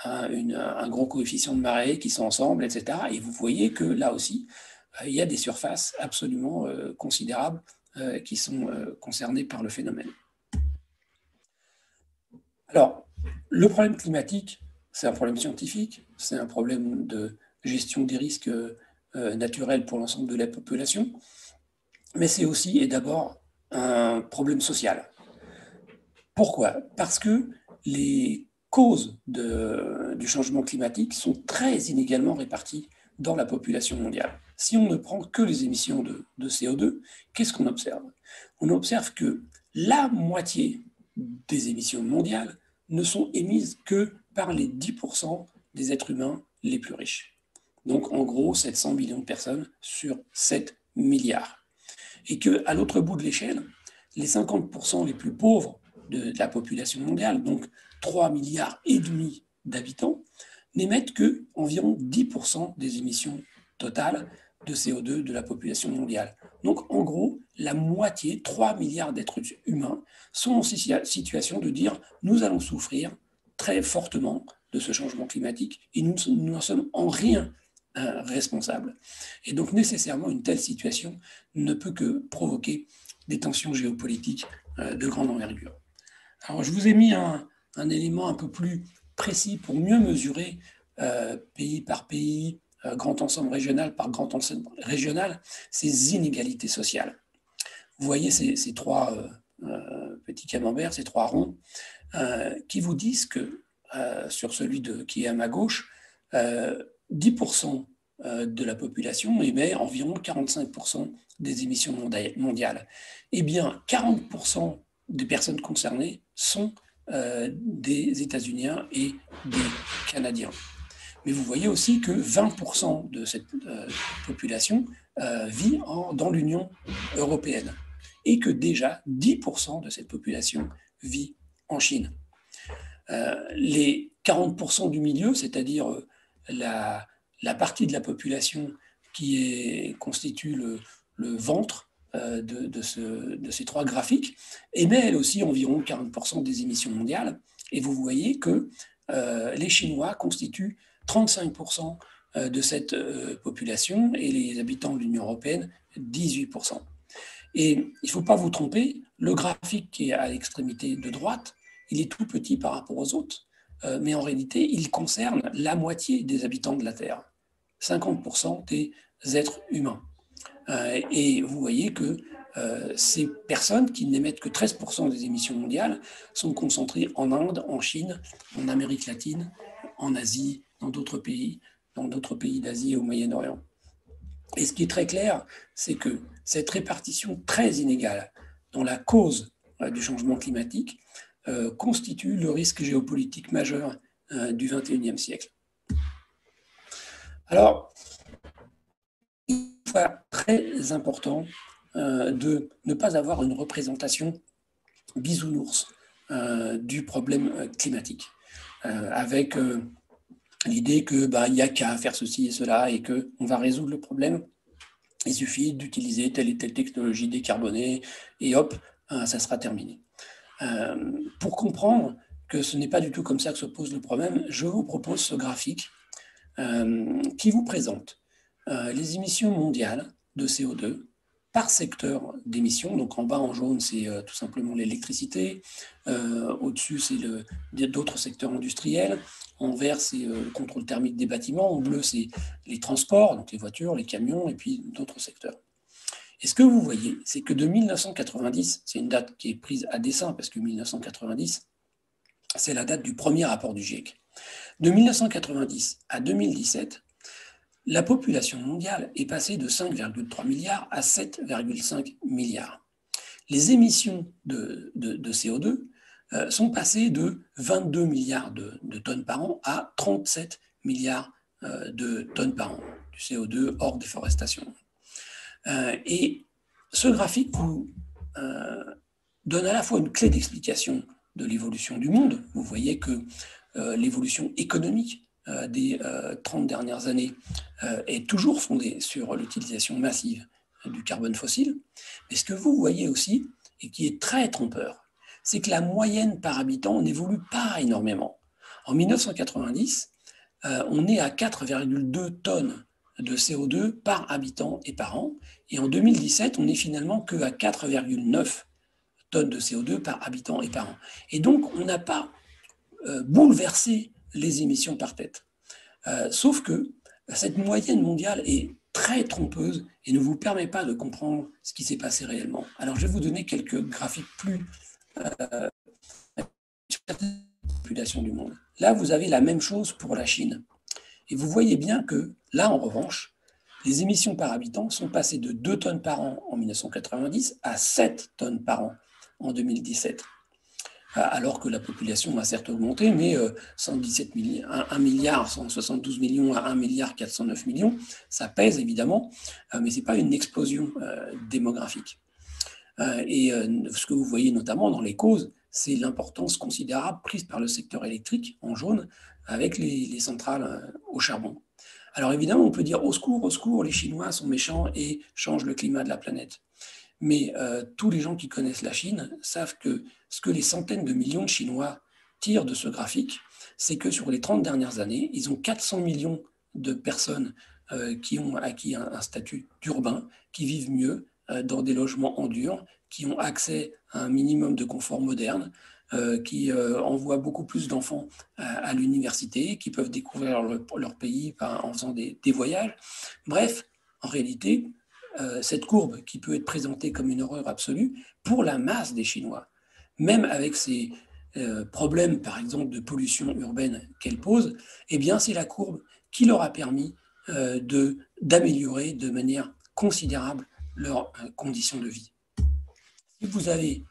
un gros coefficient de marée qui sont ensemble, etc. Et vous voyez que là aussi, il y a des surfaces absolument considérables qui sont concernés par le phénomène. Alors, le problème climatique, c'est un problème scientifique, c'est un problème de gestion des risques naturels pour l'ensemble de la population, mais c'est aussi et d'abord un problème social. Pourquoi? Parce que les causes du changement climatique sont très inégalement réparties dans la population mondiale. Si on ne prend que les émissions de CO2, qu'est-ce qu'on observe? On observe que la moitié des émissions mondiales ne sont émises que par les 10% des êtres humains les plus riches. Donc en gros 700 millions de personnes sur 7 milliards. Et qu'à l'autre bout de l'échelle, les 50% les plus pauvres de la population mondiale, donc 3 milliards et demi d'habitants, n'émettent que environ 10% des émissions totales de CO2 de la population mondiale. Donc en gros, la moitié, 3 milliards d'êtres humains, sont en situation de dire nous allons souffrir très fortement de ce changement climatique et nous n'en sommes en rien responsables. Et donc nécessairement, une telle situation ne peut que provoquer des tensions géopolitiques de grande envergure. Alors je vous ai mis un élément un peu plus précis pour mieux mesurer pays par pays, grand ensemble régional par grand ensemble régional, ces inégalités sociales. Vous voyez ces trois petits camemberts, ces trois ronds, qui vous disent que sur celui qui est à ma gauche, 10% de la population émet environ 45% des émissions mondiales. Eh bien, 40% des personnes concernées sont des États-Uniens et des Canadiens. Mais vous voyez aussi que 20% de cette population vit dans l'Union européenne et que déjà 10% de cette population vit en Chine. Les 40% du milieu, c'est-à-dire la partie de la population qui constitue le ventre de ces trois graphiques, émet elle aussi environ 40% des émissions mondiales. Et vous voyez que les Chinois constituent 35% de cette population et les habitants de l'Union européenne, 18%. Et il ne faut pas vous tromper, le graphique qui est à l'extrémité de droite, il est tout petit par rapport aux autres, mais en réalité, il concerne la moitié des habitants de la Terre, 50% des êtres humains. Et vous voyez que ces personnes qui n'émettent que 13% des émissions mondiales sont concentrées en Inde, en Chine, en Amérique latine, en Asie, dans d'autres pays d'Asie et au Moyen-Orient. Et ce qui est très clair, c'est que cette répartition très inégale dans la cause du changement climatique constitue le risque géopolitique majeur du XXIe siècle. Alors, il est très important de ne pas avoir une représentation bisounours du problème climatique, avec l'idée qu'il n'y a qu'à faire ceci et cela et qu'on va résoudre le problème. Il suffit d'utiliser telle et telle technologie décarbonée et hop, ça sera terminé. Pour comprendre que ce n'est pas du tout comme ça que se pose le problème, je vous propose ce graphique qui vous présente les émissions mondiales de CO2 par secteur d'émissions. Donc en bas en jaune, c'est tout simplement l'électricité. Au-dessus, c'est d'autres secteurs industriels. En vert, c'est le contrôle thermique des bâtiments. En bleu, c'est les transports, donc les voitures, les camions, et puis d'autres secteurs. Et ce que vous voyez, c'est que de 1990, c'est une date qui est prise à dessein, parce que 1990, c'est la date du premier rapport du GIEC. De 1990 à 2017, la population mondiale est passée de 5,3 milliards à 7,5 milliards. Les émissions de CO2 sont passées de 22 milliards de tonnes par an à 37 milliards de tonnes par an, du CO2 hors déforestation. Et ce graphique vous donne à la fois une clé d'explication de l'évolution du monde. Vous voyez que l'évolution économique des 30 dernières années est toujours fondée sur l'utilisation massive du carbone fossile. Mais ce que vous voyez aussi, et qui est très trompeur, c'est que la moyenne par habitant n'évolue pas énormément. En 1990, on est à 4,2 tonnes de CO2 par habitant et par an. Et en 2017, on n'est finalement qu'à 4,9 tonnes de CO2 par habitant et par an. Et donc, on n'a pas bouleversé les émissions par tête. Sauf que cette moyenne mondiale est très trompeuse et ne vous permet pas de comprendre ce qui s'est passé réellement. Alors, je vais vous donner quelques graphiques plus sur la population du monde. Là, vous avez la même chose pour la Chine. Et vous voyez bien que là, en revanche, les émissions par habitant sont passées de 2 tonnes par an en 1990 à 7 tonnes par an en 2017. Alors que la population a certes augmenté, mais 117 millions, 1 milliard 172 millions à 1 milliard 409 millions, ça pèse évidemment, mais ce n'est pas une explosion démographique. Et ce que vous voyez notamment dans les causes, c'est l'importance considérable prise par le secteur électrique en jaune avec les centrales au charbon. Alors évidemment, on peut dire au secours, les Chinois sont méchants et changent le climat de la planète. Mais tous les gens qui connaissent la Chine savent que ce que les centaines de millions de Chinois tirent de ce graphique, c'est que sur les 30 dernières années, ils ont 400 millions de personnes qui ont acquis un statut d'urbain, qui vivent mieux dans des logements en dur, qui ont accès à un minimum de confort moderne, qui envoient beaucoup plus d'enfants à l'université, qui peuvent découvrir leur pays en faisant des voyages. Bref, en réalité, cette courbe qui peut être présentée comme une horreur absolue, pour la masse des Chinois, même avec ces problèmes, par exemple, de pollution urbaine qu'elle pose, eh bien, c'est la courbe qui leur a permis d'améliorer de manière considérable leurs conditions de vie. Si vous avez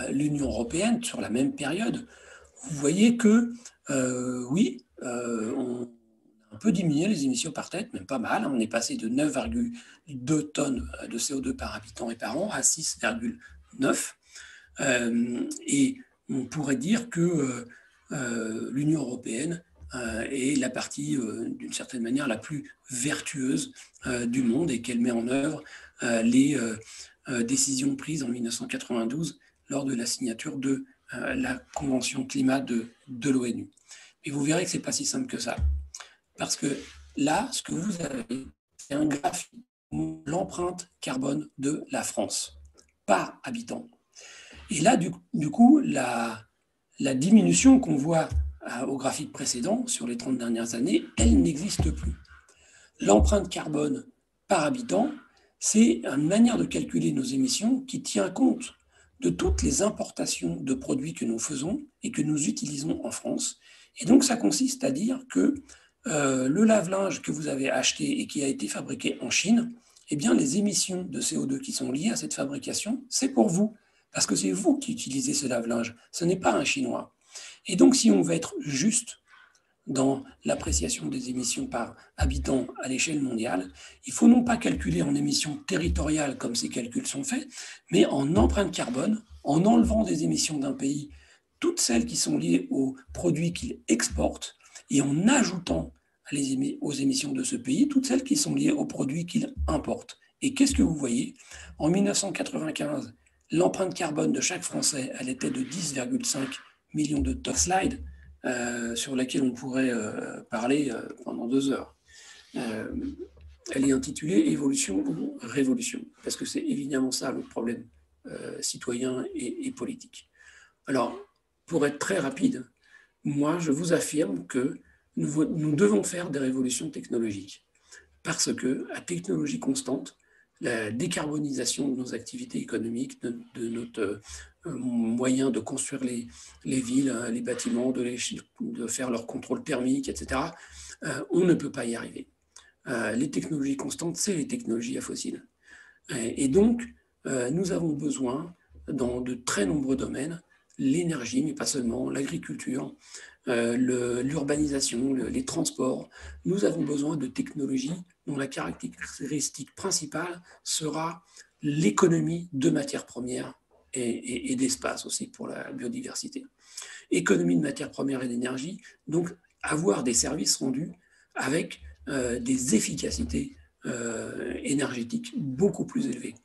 l'Union européenne sur la même période, vous voyez que, oui, on a un peu diminué les émissions par tête, même pas mal. On est passé de 9,2 tonnes de CO2 par habitant et par an à 6,9. Et on pourrait dire que l'Union européenne est la partie, d'une certaine manière, la plus vertueuse du monde et qu'elle met en œuvre les décisions prises en 1992 lors de la signature de la Convention climat de l'ONU. Mais vous verrez que ce n'est pas si simple que ça. Parce que là, ce que vous avez, c'est un graphique de l'empreinte carbone de la France par habitant. Et là, du coup, la diminution qu'on voit au graphique précédent, sur les 30 dernières années, elle n'existe plus. L'empreinte carbone par habitant, c'est une manière de calculer nos émissions qui tient compte de toutes les importations de produits que nous faisons et que nous utilisons en France. Et donc, ça consiste à dire que le lave-linge que vous avez acheté et qui a été fabriqué en Chine, eh bien, les émissions de CO2 qui sont liées à cette fabrication, c'est pour vous. Parce que c'est vous qui utilisez ce lave-linge, ce n'est pas un Chinois. Et donc, si on veut être juste dans l'appréciation des émissions par habitant à l'échelle mondiale, il faut non pas calculer en émissions territoriales comme ces calculs sont faits, mais en empreinte carbone, en enlevant des émissions d'un pays, toutes celles qui sont liées aux produits qu'il exporte, et en ajoutant aux émissions de ce pays toutes celles qui sont liées aux produits qu'il importe. Et qu'est-ce que vous voyez? En 1995, l'empreinte carbone de chaque Français, elle était de 10,5 millions de tonnes. Slide sur laquelle on pourrait parler pendant 2 heures. Elle est intitulée Évolution ou Révolution, parce que c'est évidemment ça le problème citoyen et politique. Alors, pour être très rapide, moi, je vous affirme que nous devons faire des révolutions technologiques, parce que, à technologie constante, la décarbonisation de nos activités économiques, de notre moyen de construire les villes, les bâtiments, de faire leur contrôle thermique, etc., on ne peut pas y arriver. Les technologies constantes, c'est les technologies à fossiles. Et donc, nous avons besoin, dans de très nombreux domaines, l'énergie, mais pas seulement, l'agriculture, l'urbanisation, les transports, nous avons besoin de technologies dont la caractéristique principale sera l'économie de matières premières et d'espace aussi pour la biodiversité. Économie de matières premières et d'énergie, donc avoir des services rendus avec des efficacités énergétiques beaucoup plus élevées.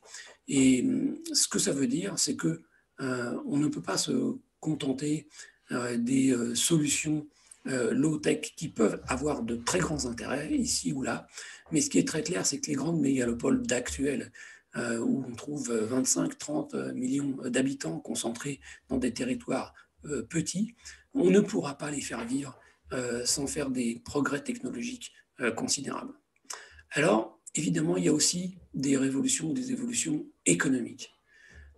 Et ce que ça veut dire, c'est que on ne peut pas se contenter des solutions low-tech qui peuvent avoir de très grands intérêts ici ou là. Mais ce qui est très clair, c'est que les grandes mégalopoles d'actuelles, où on trouve 25-30 millions d'habitants concentrés dans des territoires petits, on ne pourra pas les faire vivre sans faire des progrès technologiques considérables. Alors, évidemment, il y a aussi des révolutions ou des évolutions économiques.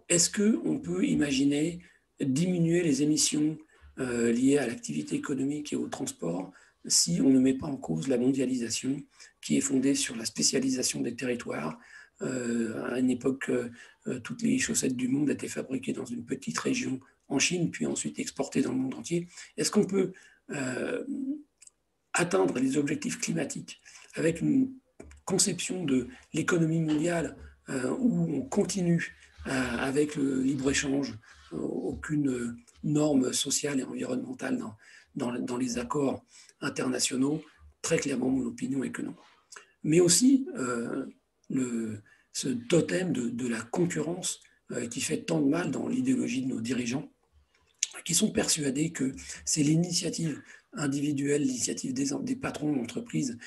Est-ce qu'on peut imaginer diminuer les émissions liées à l'activité économique et au transport si on ne met pas en cause la mondialisation qui est fondée sur la spécialisation des territoires? À une époque, toutes les chaussettes du monde étaient fabriquées dans une petite région en Chine, puis ensuite exportées dans le monde entier. Est-ce qu'on peut atteindre les objectifs climatiques avec une conception de l'économie mondiale où on continue avec le libre-échange, aucune norme sociale et environnementale dans les accords internationaux? Très clairement, mon opinion est que non. Mais aussi ce totem de la concurrence qui fait tant de mal dans l'idéologie de nos dirigeants, qui sont persuadés que c'est l'initiative individuelle, l'initiative des patrons d'entreprise,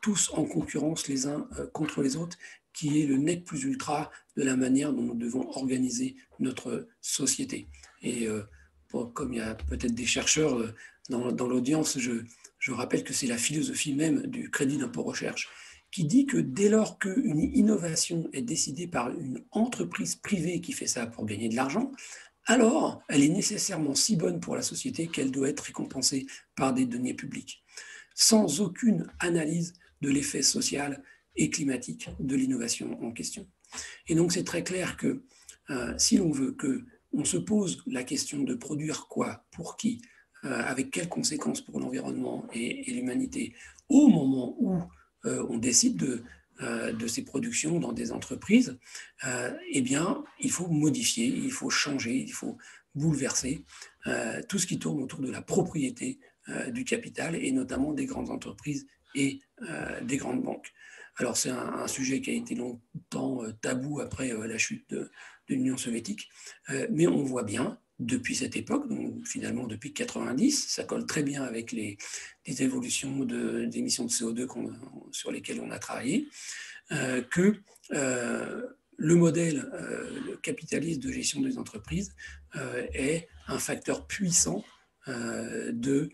tous en concurrence les uns contre les autres, qui est le nec plus ultra de la manière dont nous devons organiser notre société. Et comme il y a peut-être des chercheurs dans l'audience, je rappelle que c'est la philosophie même du crédit d'impôt recherche, qui dit que dès lors qu'une innovation est décidée par une entreprise privée qui fait ça pour gagner de l'argent, alors elle est nécessairement si bonne pour la société qu'elle doit être récompensée par des deniers publics, sans aucune analyse de l'effet social et climatique de l'innovation en question. Et donc c'est très clair que si l'on veut qu'on se pose la question de produire quoi, pour qui, avec quelles conséquences pour l'environnement et l'humanité, au moment où on décide de ces productions dans des entreprises, eh bien, il faut modifier, il faut changer, il faut bouleverser tout ce qui tourne autour de la propriété du capital, et notamment des grandes entreprises et des grandes banques. Alors, c'est un sujet qui a été longtemps tabou après la chute de l'Union soviétique, mais on voit bien, depuis cette époque, donc finalement depuis 90, ça colle très bien avec les évolutions d'émissions de CO2 sur lesquelles on a travaillé, que le modèle capitaliste de gestion des entreprises est un facteur puissant de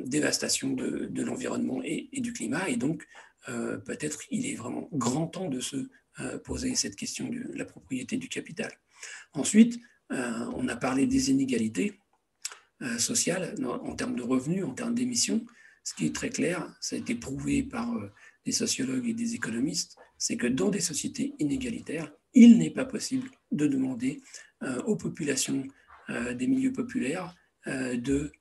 dévastation de l'environnement et du climat. Et donc, peut-être il est vraiment grand temps de se poser cette question de la propriété du capital. Ensuite, on a parlé des inégalités sociales en termes de revenus, en termes d'émissions. Ce qui est très clair, ça a été prouvé par des sociologues et des économistes, c'est que dans des sociétés inégalitaires, il n'est pas possible de demander aux populations des milieux populaires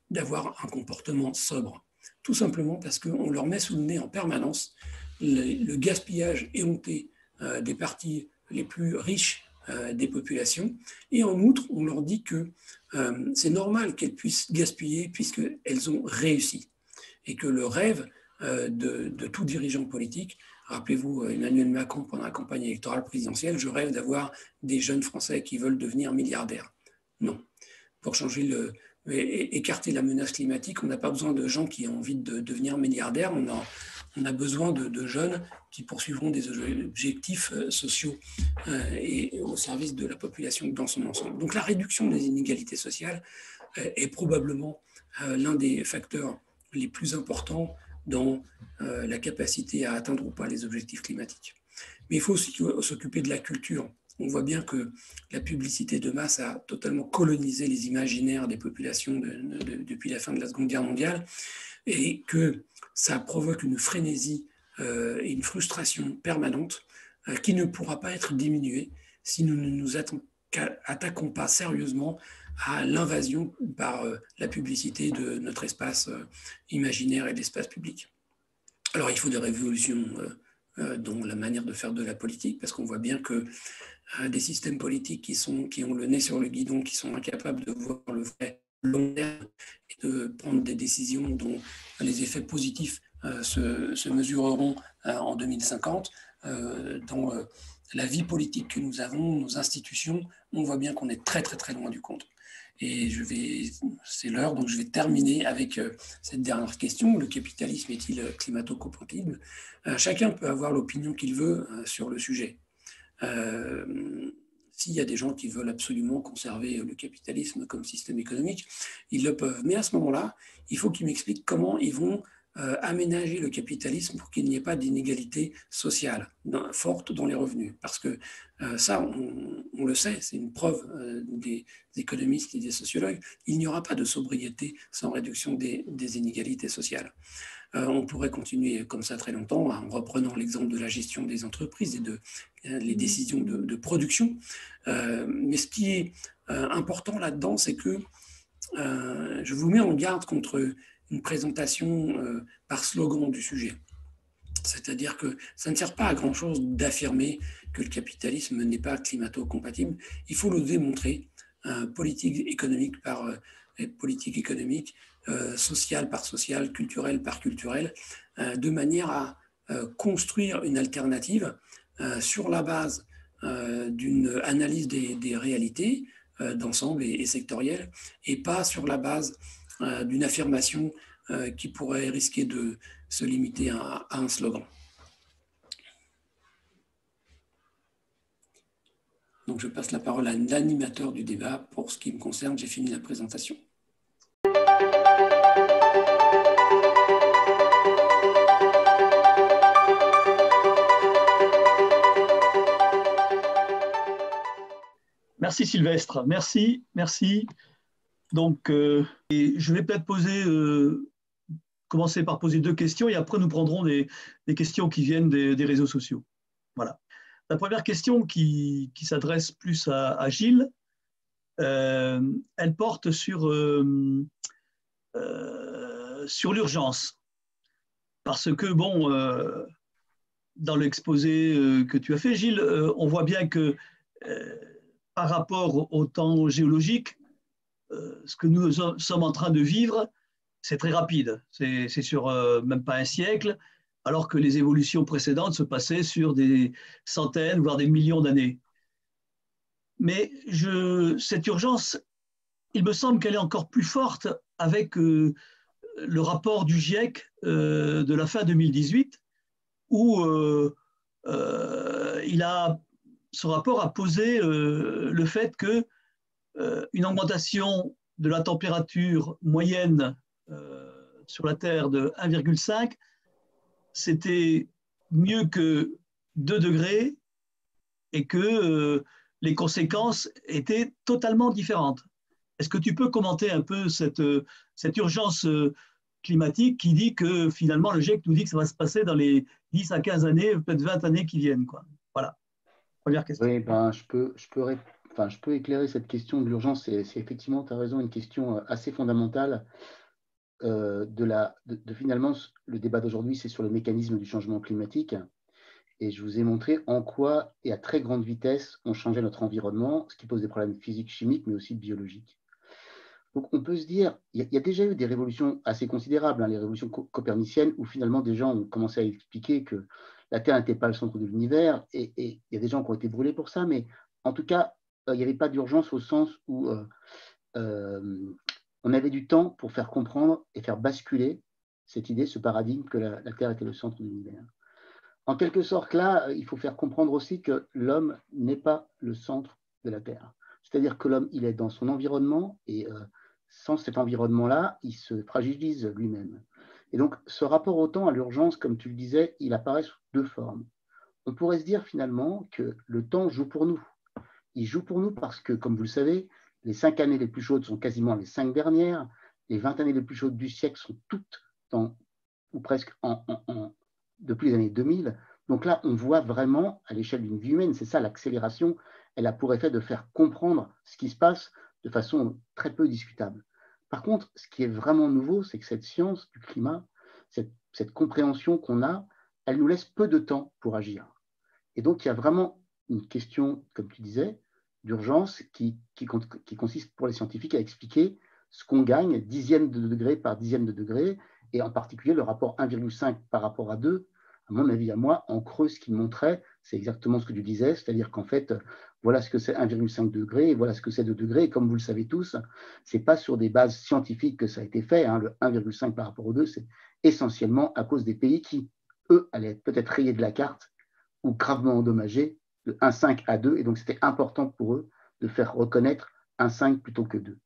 d'avoir un comportement sobre. Tout simplement parce qu'on leur met sous le nez en permanence le gaspillage éhonté des parties les plus riches des populations. Et en outre, on leur dit que c'est normal qu'elles puissent gaspiller puisqu'elles ont réussi. Et que le rêve de tout dirigeant politique, rappelez-vous Emmanuel Macron pendant la campagne électorale présidentielle, je rêve d'avoir des jeunes Français qui veulent devenir milliardaires. Non. Pour écarter la menace climatique, on n'a pas besoin de gens qui ont envie de devenir milliardaires, on a besoin de jeunes qui poursuivront des objectifs sociaux et au service de la population dans son ensemble. Donc la réduction des inégalités sociales est probablement l'un des facteurs les plus importants dans la capacité à atteindre ou pas les objectifs climatiques. Mais il faut aussi s'occuper de la culture. On voit bien que la publicité de masse a totalement colonisé les imaginaires des populations depuis la fin de la Seconde Guerre mondiale, et que ça provoque une frénésie et une frustration permanente qui ne pourra pas être diminuée si nous ne nous attaquons pas sérieusement à l'invasion par la publicité de notre espace imaginaire et de l'espace public. Alors, il faut des révolutions dans la manière de faire de la politique, parce qu'on voit bien que des systèmes politiques qui ont le nez sur le guidon, qui sont incapables de voir le vrai long terme et de prendre des décisions dont les effets positifs se mesureront en 2050, dans la vie politique que nous avons, nos institutions, on voit bien qu'on est très très très loin du compte. Et c'est l'heure, donc je vais terminer avec cette dernière question. Le capitalisme est-il climato-compatible? Chacun peut avoir l'opinion qu'il veut sur le sujet. S'il y a des gens qui veulent absolument conserver le capitalisme comme système économique, ils le peuvent. Mais à ce moment-là, il faut qu'ils m'expliquent comment ils vont aménager le capitalisme pour qu'il n'y ait pas d'inégalité sociale forte dans les revenus. Parce que ça, on le sait, c'est une preuve des économistes et des sociologues, il n'y aura pas de sobriété sans réduction des inégalités sociales. On pourrait continuer comme ça très longtemps en reprenant l'exemple de la gestion des entreprises et les décisions de production. Mais ce qui est important là-dedans, c'est que je vous mets en garde contre une présentation par slogan du sujet. C'est-à-dire que ça ne sert pas à grand-chose d'affirmer que le capitalisme n'est pas climato-compatible. Il faut le démontrer, politique économique par politique économique, sociale par sociale, culturelle par culturelle, de manière à construire une alternative sur la base d'une analyse des réalités d'ensemble et sectorielle, et pas sur la base d'une affirmation qui pourrait risquer de se limiter à un slogan. Donc je passe la parole à l'animateur du débat. Pour ce qui me concerne, j'ai fini la présentation. Merci Sylvestre, merci. Donc, je vais peut-être commencer par poser 2 questions et après nous prendrons des questions qui viennent des réseaux sociaux. Voilà. La première question qui s'adresse plus à Gilles, elle porte sur l'urgence. Parce que, bon, dans l'exposé que tu as fait, Gilles, on voit bien que par rapport au temps géologique, ce que nous sommes en train de vivre, c'est très rapide. C'est sur même pas un siècle, alors que les évolutions précédentes se passaient sur des centaines, voire des millions d'années. Mais cette urgence, il me semble qu'elle est encore plus forte avec le rapport du GIEC de la fin 2018, où ce rapport a posé le fait que une augmentation de la température moyenne sur la Terre de 1,5, c'était mieux que 2 degrés et que les conséquences étaient totalement différentes. Est-ce que tu peux commenter un peu cette urgence climatique qui dit que finalement le GIEC nous dit que ça va se passer dans les 10 à 15 années, peut-être 20 années qui viennent, quoi. Voilà, première question. Oui, ben, je peux éclairer cette question de l'urgence. C'est effectivement, tu as raison, une question assez fondamentale. Finalement, le débat d'aujourd'hui, c'est sur le mécanisme du changement climatique. Et je vous ai montré en quoi, et à très grande vitesse, on changeait notre environnement, ce qui pose des problèmes physiques, chimiques, mais aussi biologiques. Donc, on peut se dire, il y a déjà eu des révolutions assez considérables, hein, les révolutions coperniciennes, où finalement des gens ont commencé à expliquer que la Terre n'était pas le centre de l'univers, et il y a des gens qui ont été brûlés pour ça, mais en tout cas, il n'y avait pas d'urgence au sens où on avait du temps pour faire comprendre et faire basculer cette idée, ce paradigme que la Terre était le centre de l'univers. En quelque sorte, là, il faut faire comprendre aussi que l'homme n'est pas le centre de la Terre. C'est-à-dire que l'homme, il est dans son environnement et sans cet environnement-là, il se fragilise lui-même. Et donc, ce rapport au temps, à l'urgence, comme tu le disais, il apparaît sous 2 formes. On pourrait se dire finalement que le temps joue pour nous. Il joue pour nous parce que, comme vous le savez, les 5 années les plus chaudes sont quasiment les 5 dernières. Les 20 années les plus chaudes du siècle sont toutes ou presque depuis les années 2000. Donc là, on voit vraiment à l'échelle d'une vie humaine, c'est ça l'accélération, elle a pour effet de faire comprendre ce qui se passe de façon très peu discutable. Par contre, ce qui est vraiment nouveau, c'est que cette science du climat, cette compréhension qu'on a, elle nous laisse peu de temps pour agir. Et donc, il y a vraiment une question, comme tu disais, d'urgence qui consiste pour les scientifiques à expliquer ce qu'on gagne dixième de degré par dixième de degré, et en particulier le rapport 1,5 par rapport à 2, à mon avis, à moi, en creux, ce qu'il montrait, c'est exactement ce que tu disais, c'est-à-dire qu'en fait, voilà ce que c'est 1,5 degré, et voilà ce que c'est 2 degrés, et comme vous le savez tous, ce n'est pas sur des bases scientifiques que ça a été fait, hein, le 1,5 par rapport au 2, c'est essentiellement à cause des pays qui, eux, allaient être peut-être rayés de la carte ou gravement endommagés de 1,5 à 2, et donc c'était important pour eux de faire reconnaître 1,5 plutôt que 2.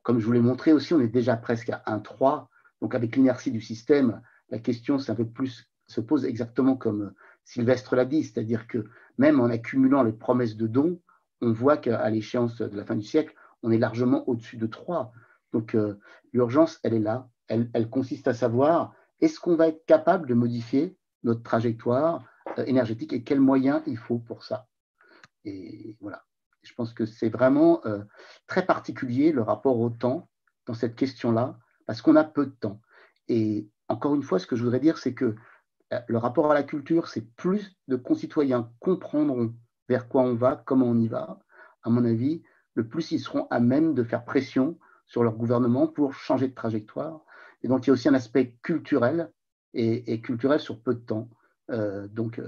Comme je vous l'ai montré aussi, on est déjà presque à 1,3, donc avec l'inertie du système, la question c'est un peu plus, se pose exactement comme Sylvestre l'a dit, c'est-à-dire que même en accumulant les promesses de dons, on voit qu'à l'échéance de la fin du siècle, on est largement au-dessus de 3. Donc l'urgence, elle est là, elle consiste à savoir, est-ce qu'on va être capable de modifier notre trajectoire énergétique et quels moyens il faut pour ça. Et voilà. Je pense que c'est vraiment très particulier le rapport au temps dans cette question-là, parce qu'on a peu de temps. Et encore une fois, ce que je voudrais dire, c'est que le rapport à la culture, c'est plus de concitoyens comprendront vers quoi on va, comment on y va, à mon avis, le plus ils seront à même de faire pression sur leur gouvernement pour changer de trajectoire. Et donc, il y a aussi un aspect culturel et culturel sur peu de temps. Donc,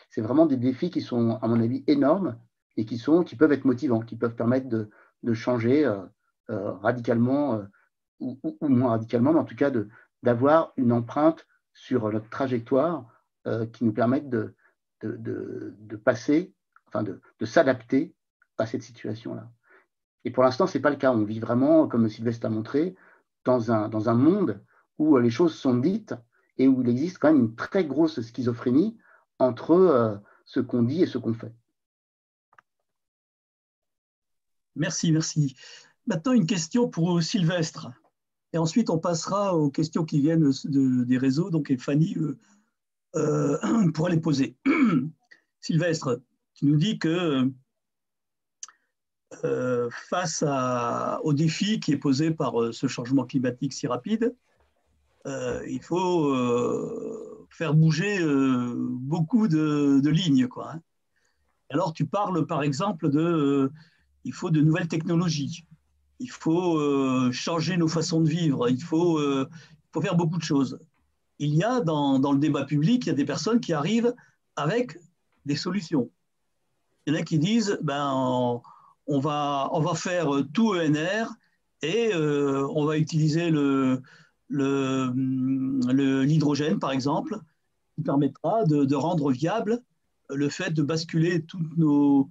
c'est vraiment des défis qui sont, à mon avis, énormes et qui peuvent être motivants, qui peuvent permettre de changer radicalement ou moins radicalement, mais en tout cas d'avoir une empreinte sur notre trajectoire qui nous permette de passer, enfin de s'adapter à cette situation-là. Et pour l'instant, ce n'est pas le cas. On vit vraiment, comme Sylvestre l'a montré, dans un monde où les choses sont dites et où il existe quand même une très grosse schizophrénie entre ce qu'on dit et ce qu'on fait. Merci, merci. Maintenant, une question pour Sylvestre. Et ensuite, on passera aux questions qui viennent des réseaux. Donc, Fanny pourra les poser. Sylvestre, tu nous dis que face au défi qui est posé par ce changement climatique si rapide, il faut faire bouger beaucoup de lignes, quoi, hein. Alors, tu parles, par exemple, il faut de nouvelles technologies. Il faut changer nos façons de vivre. Il faut faire beaucoup de choses. Il y a dans le débat public, il y a des personnes qui arrivent avec des solutions. Il y en a qui disent, on va faire tout ENR et on va utiliser l'hydrogène, par exemple, qui permettra de rendre viable le fait de basculer toutes nos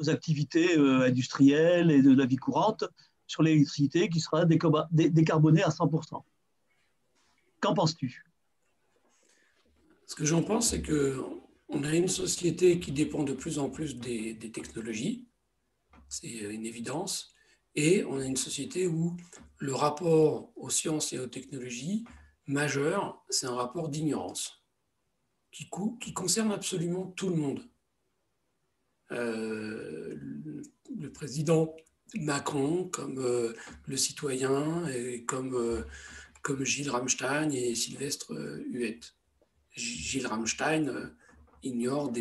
activités industrielles et de la vie courante sur l'électricité qui sera décarbonée à 100%. Qu'en penses-tu? Ce que j'en pense, c'est qu'on a une société qui dépend de plus en plus des technologies, c'est une évidence, et on a une société où le rapport aux sciences et aux technologies majeur, c'est un rapport d'ignorance qui concerne absolument tout le monde. Le président Macron, comme le citoyen, et comme Gilles Ramstein et Sylvestre Huette. Gilles Ramstein ignore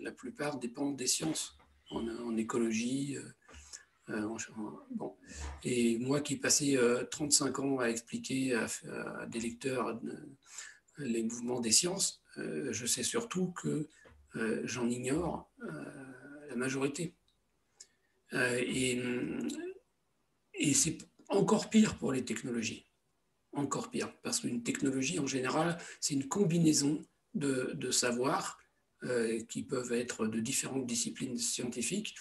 la plupart des pans des sciences, en écologie. Bon. Et moi qui ai passé 35 ans à expliquer à des lecteurs les mouvements des sciences, je sais surtout que j'en ignore la majorité. Et c'est encore pire pour les technologies. Encore pire, parce qu'une technologie, en général, c'est une combinaison de savoirs qui peuvent être de différentes disciplines scientifiques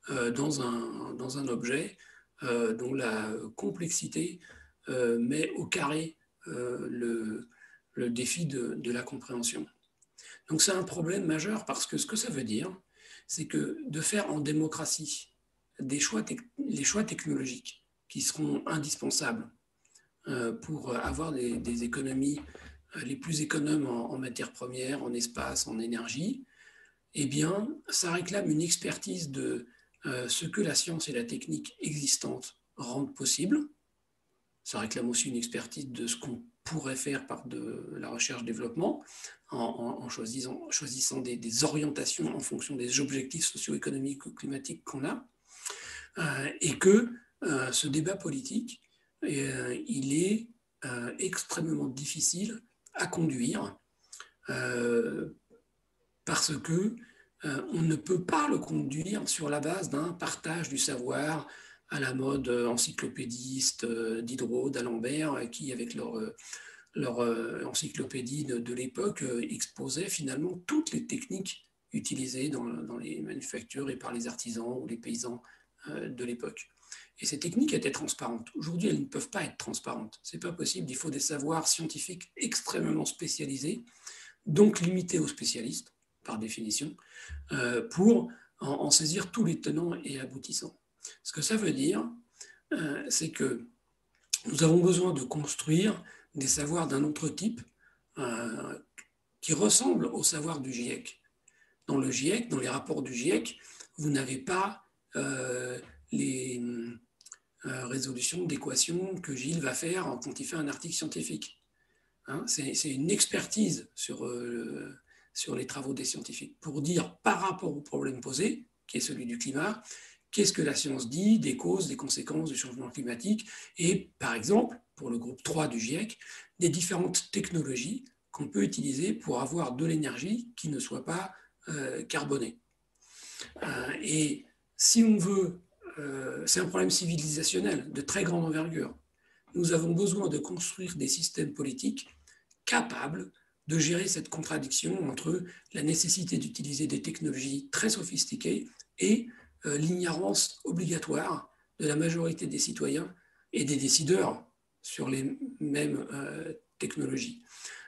dans un objet dont la complexité met au carré le défi de la compréhension. Donc c'est un problème majeur parce que ce que ça veut dire, c'est que de faire en démocratie les choix technologiques qui seront indispensables pour avoir des économies les plus économes en matières premières, en espace, en énergie, eh bien, ça réclame une expertise de ce que la science et la technique existantes rendent possible. Ça réclame aussi une expertise de ce qu'on pourrait faire par de la recherche-développement en choisissant des orientations en fonction des objectifs socio-économiques ou climatiques qu'on a. Et que ce débat politique, il est extrêmement difficile à conduire parce que on ne peut pas le conduire sur la base d'un partage du savoir à la mode encyclopédiste Diderot, d'Alembert, qui, avec leur encyclopédie de l'époque, exposait finalement toutes les techniques utilisées dans les manufactures et par les artisans ou les paysans de l'époque. Et ces techniques étaient transparentes. Aujourd'hui, elles ne peuvent pas être transparentes. Ce n'est pas possible. Il faut des savoirs scientifiques extrêmement spécialisés, donc limités aux spécialistes, par définition, pour en saisir tous les tenants et aboutissants. Ce que ça veut dire, c'est que nous avons besoin de construire des savoirs d'un autre type qui ressemblent au savoir du GIEC. Dans le GIEC, dans les rapports du GIEC, vous n'avez pas les résolutions d'équations que Gilles va faire quand il fait un article scientifique. Hein, c'est une expertise sur les travaux des scientifiques pour dire, par rapport au problème posé, qui est celui du climat, qu'est-ce que la science dit des causes, des conséquences du changement climatique et, par exemple, pour le groupe 3 du GIEC, des différentes technologies qu'on peut utiliser pour avoir de l'énergie qui ne soit pas carbonée. Et si on veut, c'est un problème civilisationnel de très grande envergure. Nous avons besoin de construire des systèmes politiques capables de gérer cette contradiction entre la nécessité d'utiliser des technologies très sophistiquées et l'ignorance obligatoire de la majorité des citoyens et des décideurs sur les mêmes technologies.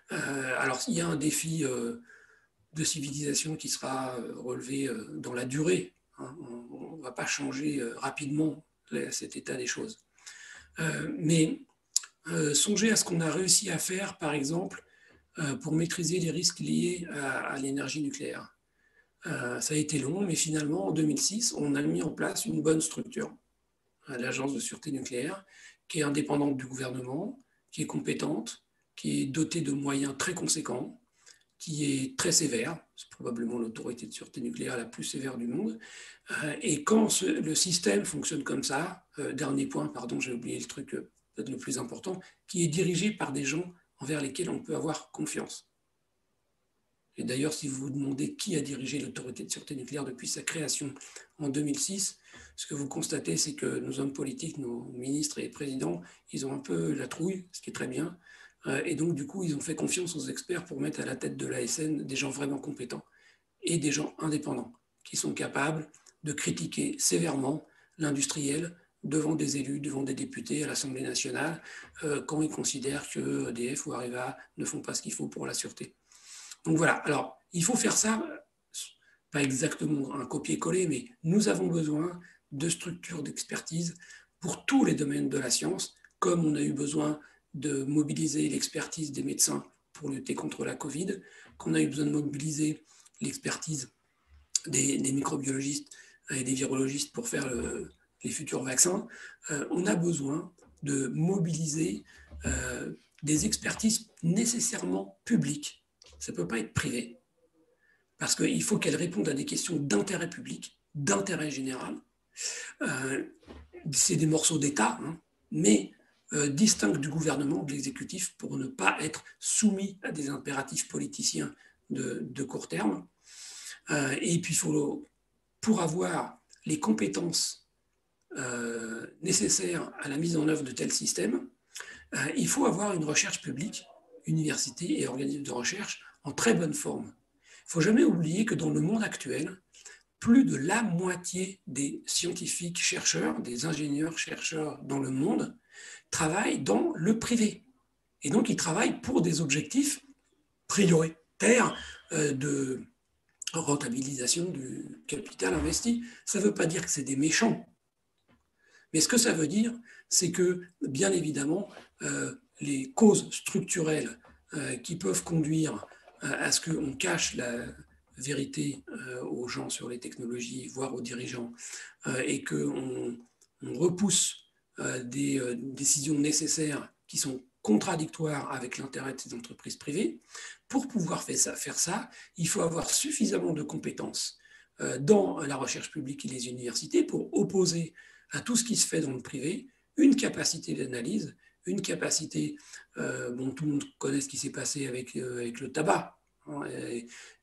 Alors, il y a un défi de civilisation qui sera relevé dans la durée. Hein. On ne va pas changer rapidement cet état des choses. Mais songez à ce qu'on a réussi à faire, par exemple, pour maîtriser les risques liés à l'énergie nucléaire. Ça a été long, mais finalement, en 2006, on a mis en place une bonne structure, l'Agence de sûreté nucléaire, qui est indépendante du gouvernement, qui est compétente, qui est dotée de moyens très conséquents, qui est très sévère, c'est probablement l'autorité de sûreté nucléaire la plus sévère du monde. Et quand le système fonctionne comme ça, dernier point, pardon, j'ai oublié le truc peut-être le plus important, qui est dirigé par des gens envers lesquels on peut avoir confiance. Et d'ailleurs, si vous vous demandez qui a dirigé l'autorité de sûreté nucléaire depuis sa création en 2006, ce que vous constatez, c'est que nos hommes politiques, nos ministres et présidents, ils ont un peu la trouille, ce qui est très bien. Et donc, du coup, ils ont fait confiance aux experts pour mettre à la tête de l'ASN des gens vraiment compétents et des gens indépendants qui sont capables de critiquer sévèrement l'industriel devant des élus, devant des députés à l'Assemblée nationale, quand ils considèrent que EDF ou Areva ne font pas ce qu'il faut pour la sûreté. Donc voilà, alors il faut faire ça, pas exactement un copier-coller, mais nous avons besoin de structures d'expertise pour tous les domaines de la science, comme on a eu besoin de mobiliser l'expertise des médecins pour lutter contre la Covid, qu'on a eu besoin de mobiliser l'expertise des microbiologistes et des virologistes pour faire les futurs vaccins. On a besoin de mobiliser des expertises nécessairement publiques. Ça ne peut pas être privé, parce qu'il faut qu'elles répondent à des questions d'intérêt public, d'intérêt général. C'est des morceaux d'État, hein, mais distincts du gouvernement, de l'exécutif, pour ne pas être soumis à des impératifs politiciens de court terme. Et puis, pour avoir les compétences nécessaires à la mise en œuvre de tels systèmes, il faut avoir une recherche publique, université et organismes de recherche en très bonne forme. Il ne faut jamais oublier que dans le monde actuel, plus de la moitié des scientifiques chercheurs, des ingénieurs chercheurs dans le monde, travaillent dans le privé. Et donc, ils travaillent pour des objectifs prioritaires de rentabilisation du capital investi. Ça ne veut pas dire que c'est des méchants. Mais ce que ça veut dire, c'est que, bien évidemment, les causes structurelles qui peuvent conduire à ce qu'on cache la vérité aux gens sur les technologies, voire aux dirigeants, et qu'on repousse des décisions nécessaires qui sont contradictoires avec l'intérêt de ces entreprises privées. Pour pouvoir faire ça, il faut avoir suffisamment de compétences dans la recherche publique et les universités pour opposer à tout ce qui se fait dans le privé une capacité d'analyse, une capacité, tout le monde connaît ce qui s'est passé avec le tabac.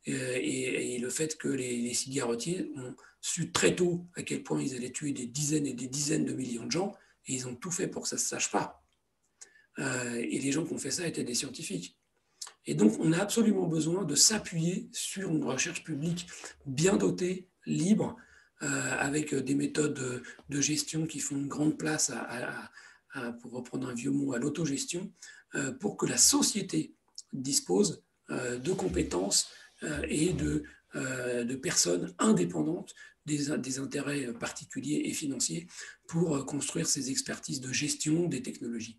Et le fait que les cigarettiers ont su très tôt à quel point ils allaient tuer des dizaines et des dizaines de millions de gens, et ils ont tout fait pour que ça ne se sache pas. Et les gens qui ont fait ça étaient des scientifiques. Et donc, on a absolument besoin de s'appuyer sur une recherche publique bien dotée, libre, avec des méthodes de gestion qui font une grande place, pour reprendre un vieux mot, à l'autogestion, pour que la société dispose de compétences et de personnes indépendantes des intérêts particuliers et financiers pour construire ces expertises de gestion des technologies.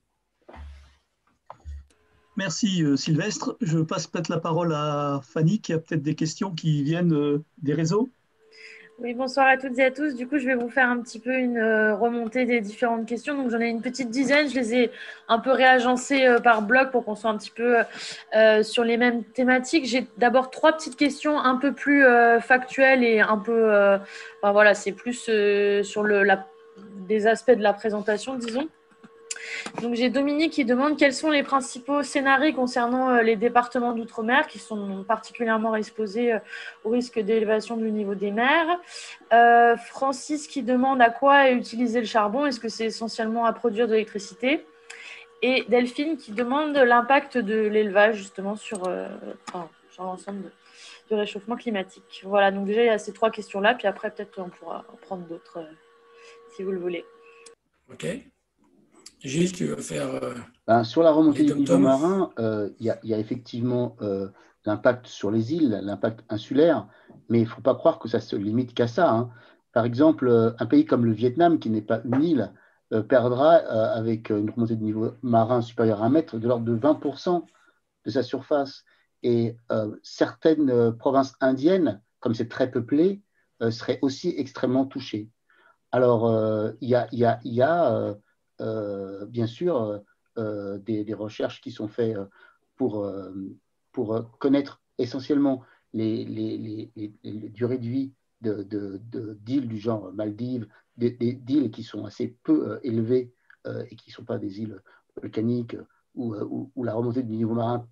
Merci Sylvestre. Je passe peut-être la parole à Fanny qui a peut-être des questions qui viennent des réseaux. Oui, bonsoir à toutes et à tous. Du coup, je vais vous faire un petit peu une remontée des différentes questions. Donc, j'en ai une petite dizaine. Je les ai un peu réagencées par bloc pour qu'on soit un petit peu sur les mêmes thématiques. J'ai d'abord 3 petites questions un peu plus factuelles et un peu, enfin, voilà, c'est plus sur des aspects de la présentation, disons. Donc, j'ai Dominique qui demande quels sont les principaux scénarios concernant les départements d'outre-mer qui sont particulièrement exposés au risque d'élévation du niveau des mers. Francis qui demande à quoi est utilisé le charbon. Est-ce que c'est essentiellement à produire de l'électricité? Et Delphine qui demande l'impact de l'élevage justement sur l'ensemble du réchauffement climatique. Voilà, donc déjà il y a ces 3 questions-là, puis après peut-être on pourra en prendre d'autres si vous le voulez. Ok. Gilles, tu veux faire sur la remontée du niveau tom-tom marin, il y a effectivement l'impact sur les îles, l'impact insulaire, mais il ne faut pas croire que ça se limite qu'à ça, hein. Par exemple, un pays comme le Vietnam, qui n'est pas une île, perdra avec une remontée de niveau marin supérieure à 1 mètre de l'ordre de 20% de sa surface. Et certaines provinces indiennes, comme c'est très peuplé, seraient aussi extrêmement touchées. Alors, il y a bien sûr des recherches qui sont faites pour connaître essentiellement les durées de vie d'îles du genre Maldives, d'îles qui sont assez peu élevées et qui ne sont pas des îles volcaniques où la remontée du niveau marin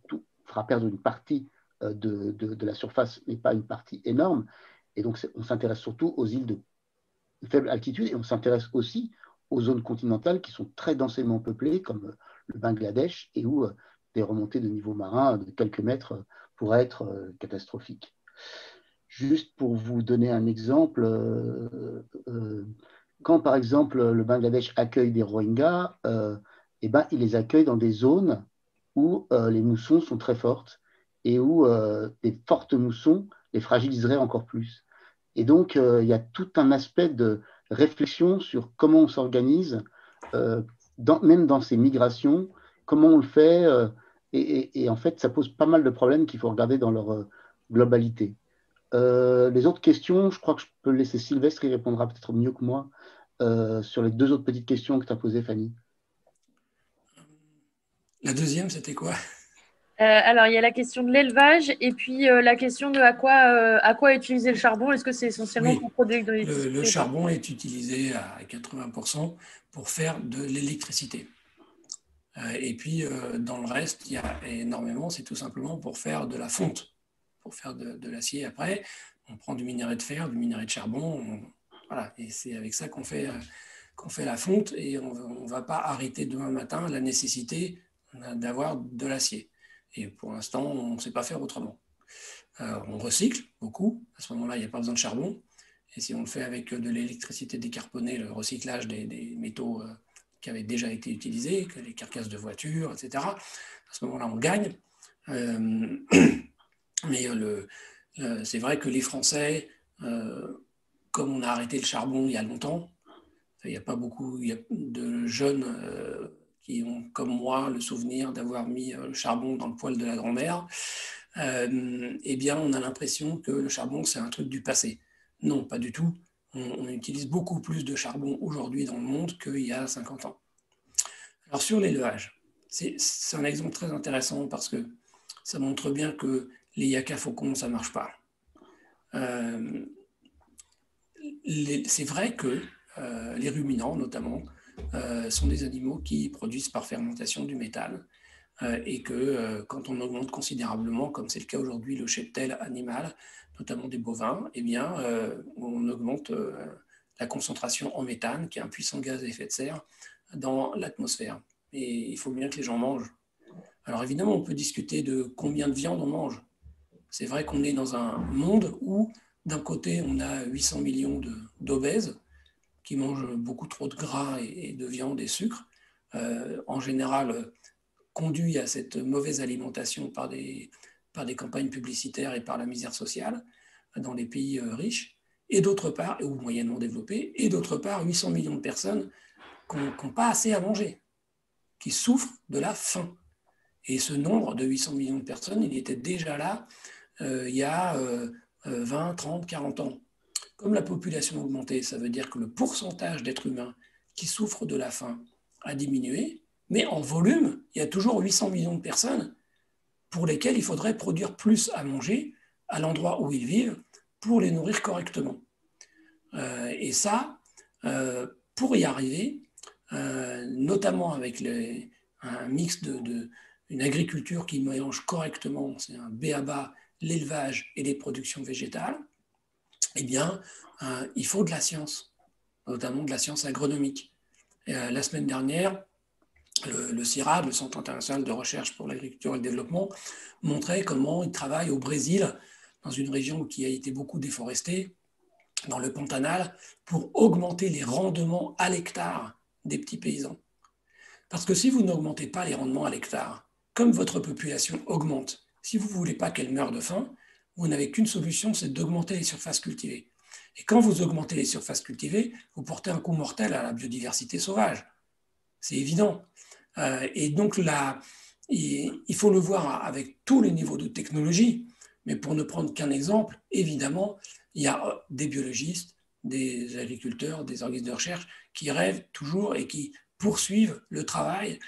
fera perdre une partie de la surface, mais pas une partie énorme. Et donc, on s'intéresse surtout aux îles de faible altitude et on s'intéresse aussi aux zones continentales qui sont très densément peuplées, comme le Bangladesh, et où des remontées de niveau marin de quelques mètres pourraient être catastrophiques. Juste pour vous donner un exemple, quand par exemple le Bangladesh accueille des Rohingyas, eh ben, il les accueille dans des zones où les moussons sont très fortes et où des fortes moussons les fragiliseraient encore plus. Et donc, il y a tout un aspect de réflexion sur comment on s'organise, même dans ces migrations, comment on le fait. Et en fait, ça pose pas mal de problèmes qu'il faut regarder dans leur globalité. Les autres questions, je crois que je peux laisser Sylvestre, il répondra peut-être mieux que moi sur les 2 autres petites questions que tu as posées, Fanny. La deuxième, c'était quoi? Alors, il y a la question de l'élevage et puis la question de à quoi utiliser le charbon. Est-ce que c'est essentiellement pour produire de l'électricité? Le charbon est utilisé à 80% pour faire de l'électricité. Et puis, dans le reste, il y a énormément, c'est tout simplement pour faire de la fonte, pour faire de l'acier. Après, on prend du minerai de fer, du minerai de charbon, voilà, et c'est avec ça qu'on fait la fonte, et on ne va pas arrêter demain matin la nécessité d'avoir de l'acier. Et pour l'instant, on ne sait pas faire autrement. On recycle beaucoup. À ce moment-là, il n'y a pas besoin de charbon. Et si on le fait avec de l'électricité décarbonée, le recyclage des métaux qui avaient déjà été utilisés, que les carcasses de voitures, etc., à ce moment-là, on gagne. Mais c'est vrai que les Français, comme on a arrêté le charbon il y a longtemps, il n'y a pas beaucoup de jeunes qui ont, comme moi, le souvenir d'avoir mis le charbon dans le poêle de la grand-mère. Eh bien, on a l'impression que le charbon, c'est un truc du passé. Non, pas du tout. On utilise beaucoup plus de charbon aujourd'hui dans le monde qu'il y a 50 ans. Alors, sur l'élevage, c'est un exemple très intéressant parce que ça montre bien que les yaka faucons, ça ne marche pas. C'est vrai que les ruminants, notamment, sont des animaux qui produisent par fermentation du méthane. et que quand on augmente considérablement, comme c'est le cas aujourd'hui, le cheptel animal, notamment des bovins, eh bien, on augmente la concentration en méthane, qui est un puissant gaz à effet de serre, dans l'atmosphère. Et il faut bien que les gens mangent. Alors évidemment, on peut discuter de combien de viande on mange. C'est vrai qu'on est dans un monde où, d'un côté, on a 800 millions d'obèses qui mangent beaucoup trop de gras et de viande et sucre, en général conduit à cette mauvaise alimentation par des campagnes publicitaires et par la misère sociale dans les pays riches, et d'autre part, ou moyennement développés, et d'autre part, 800 millions de personnes qui n'ont pas assez à manger, qui souffrent de la faim. Et ce nombre de 800 millions de personnes, il était déjà là il y a 20, 30, 40 ans. Comme la population a augmenté, ça veut dire que le pourcentage d'êtres humains qui souffrent de la faim a diminué, mais en volume, il y a toujours 800 millions de personnes pour lesquelles il faudrait produire plus à manger à l'endroit où ils vivent pour les nourrir correctement. Et ça, pour y arriver, notamment avec un mix une agriculture qui mélange correctement, c'est un b.a.-ba, l'élevage et les productions végétales, eh bien, il faut de la science, notamment de la science agronomique. La semaine dernière, le CIRAD, le Centre international de recherche pour l'agriculture et le développement, montrait comment il travaille au Brésil, dans une région qui a été beaucoup déforestée, dans le Pantanal, pour augmenter les rendements à l'hectare des petits paysans. Parce que si vous n'augmentez pas les rendements à l'hectare, comme votre population augmente, si vous ne voulez pas qu'elle meure de faim, vous n'avez qu'une solution, c'est d'augmenter les surfaces cultivées. Et quand vous augmentez les surfaces cultivées, vous portez un coup mortel à la biodiversité sauvage. C'est évident. Et donc là, il faut le voir avec tous les niveaux de technologie. Mais pour ne prendre qu'un exemple, évidemment, il y a des biologistes, des agriculteurs, des organismes de recherche qui rêvent toujours et qui poursuivent le travail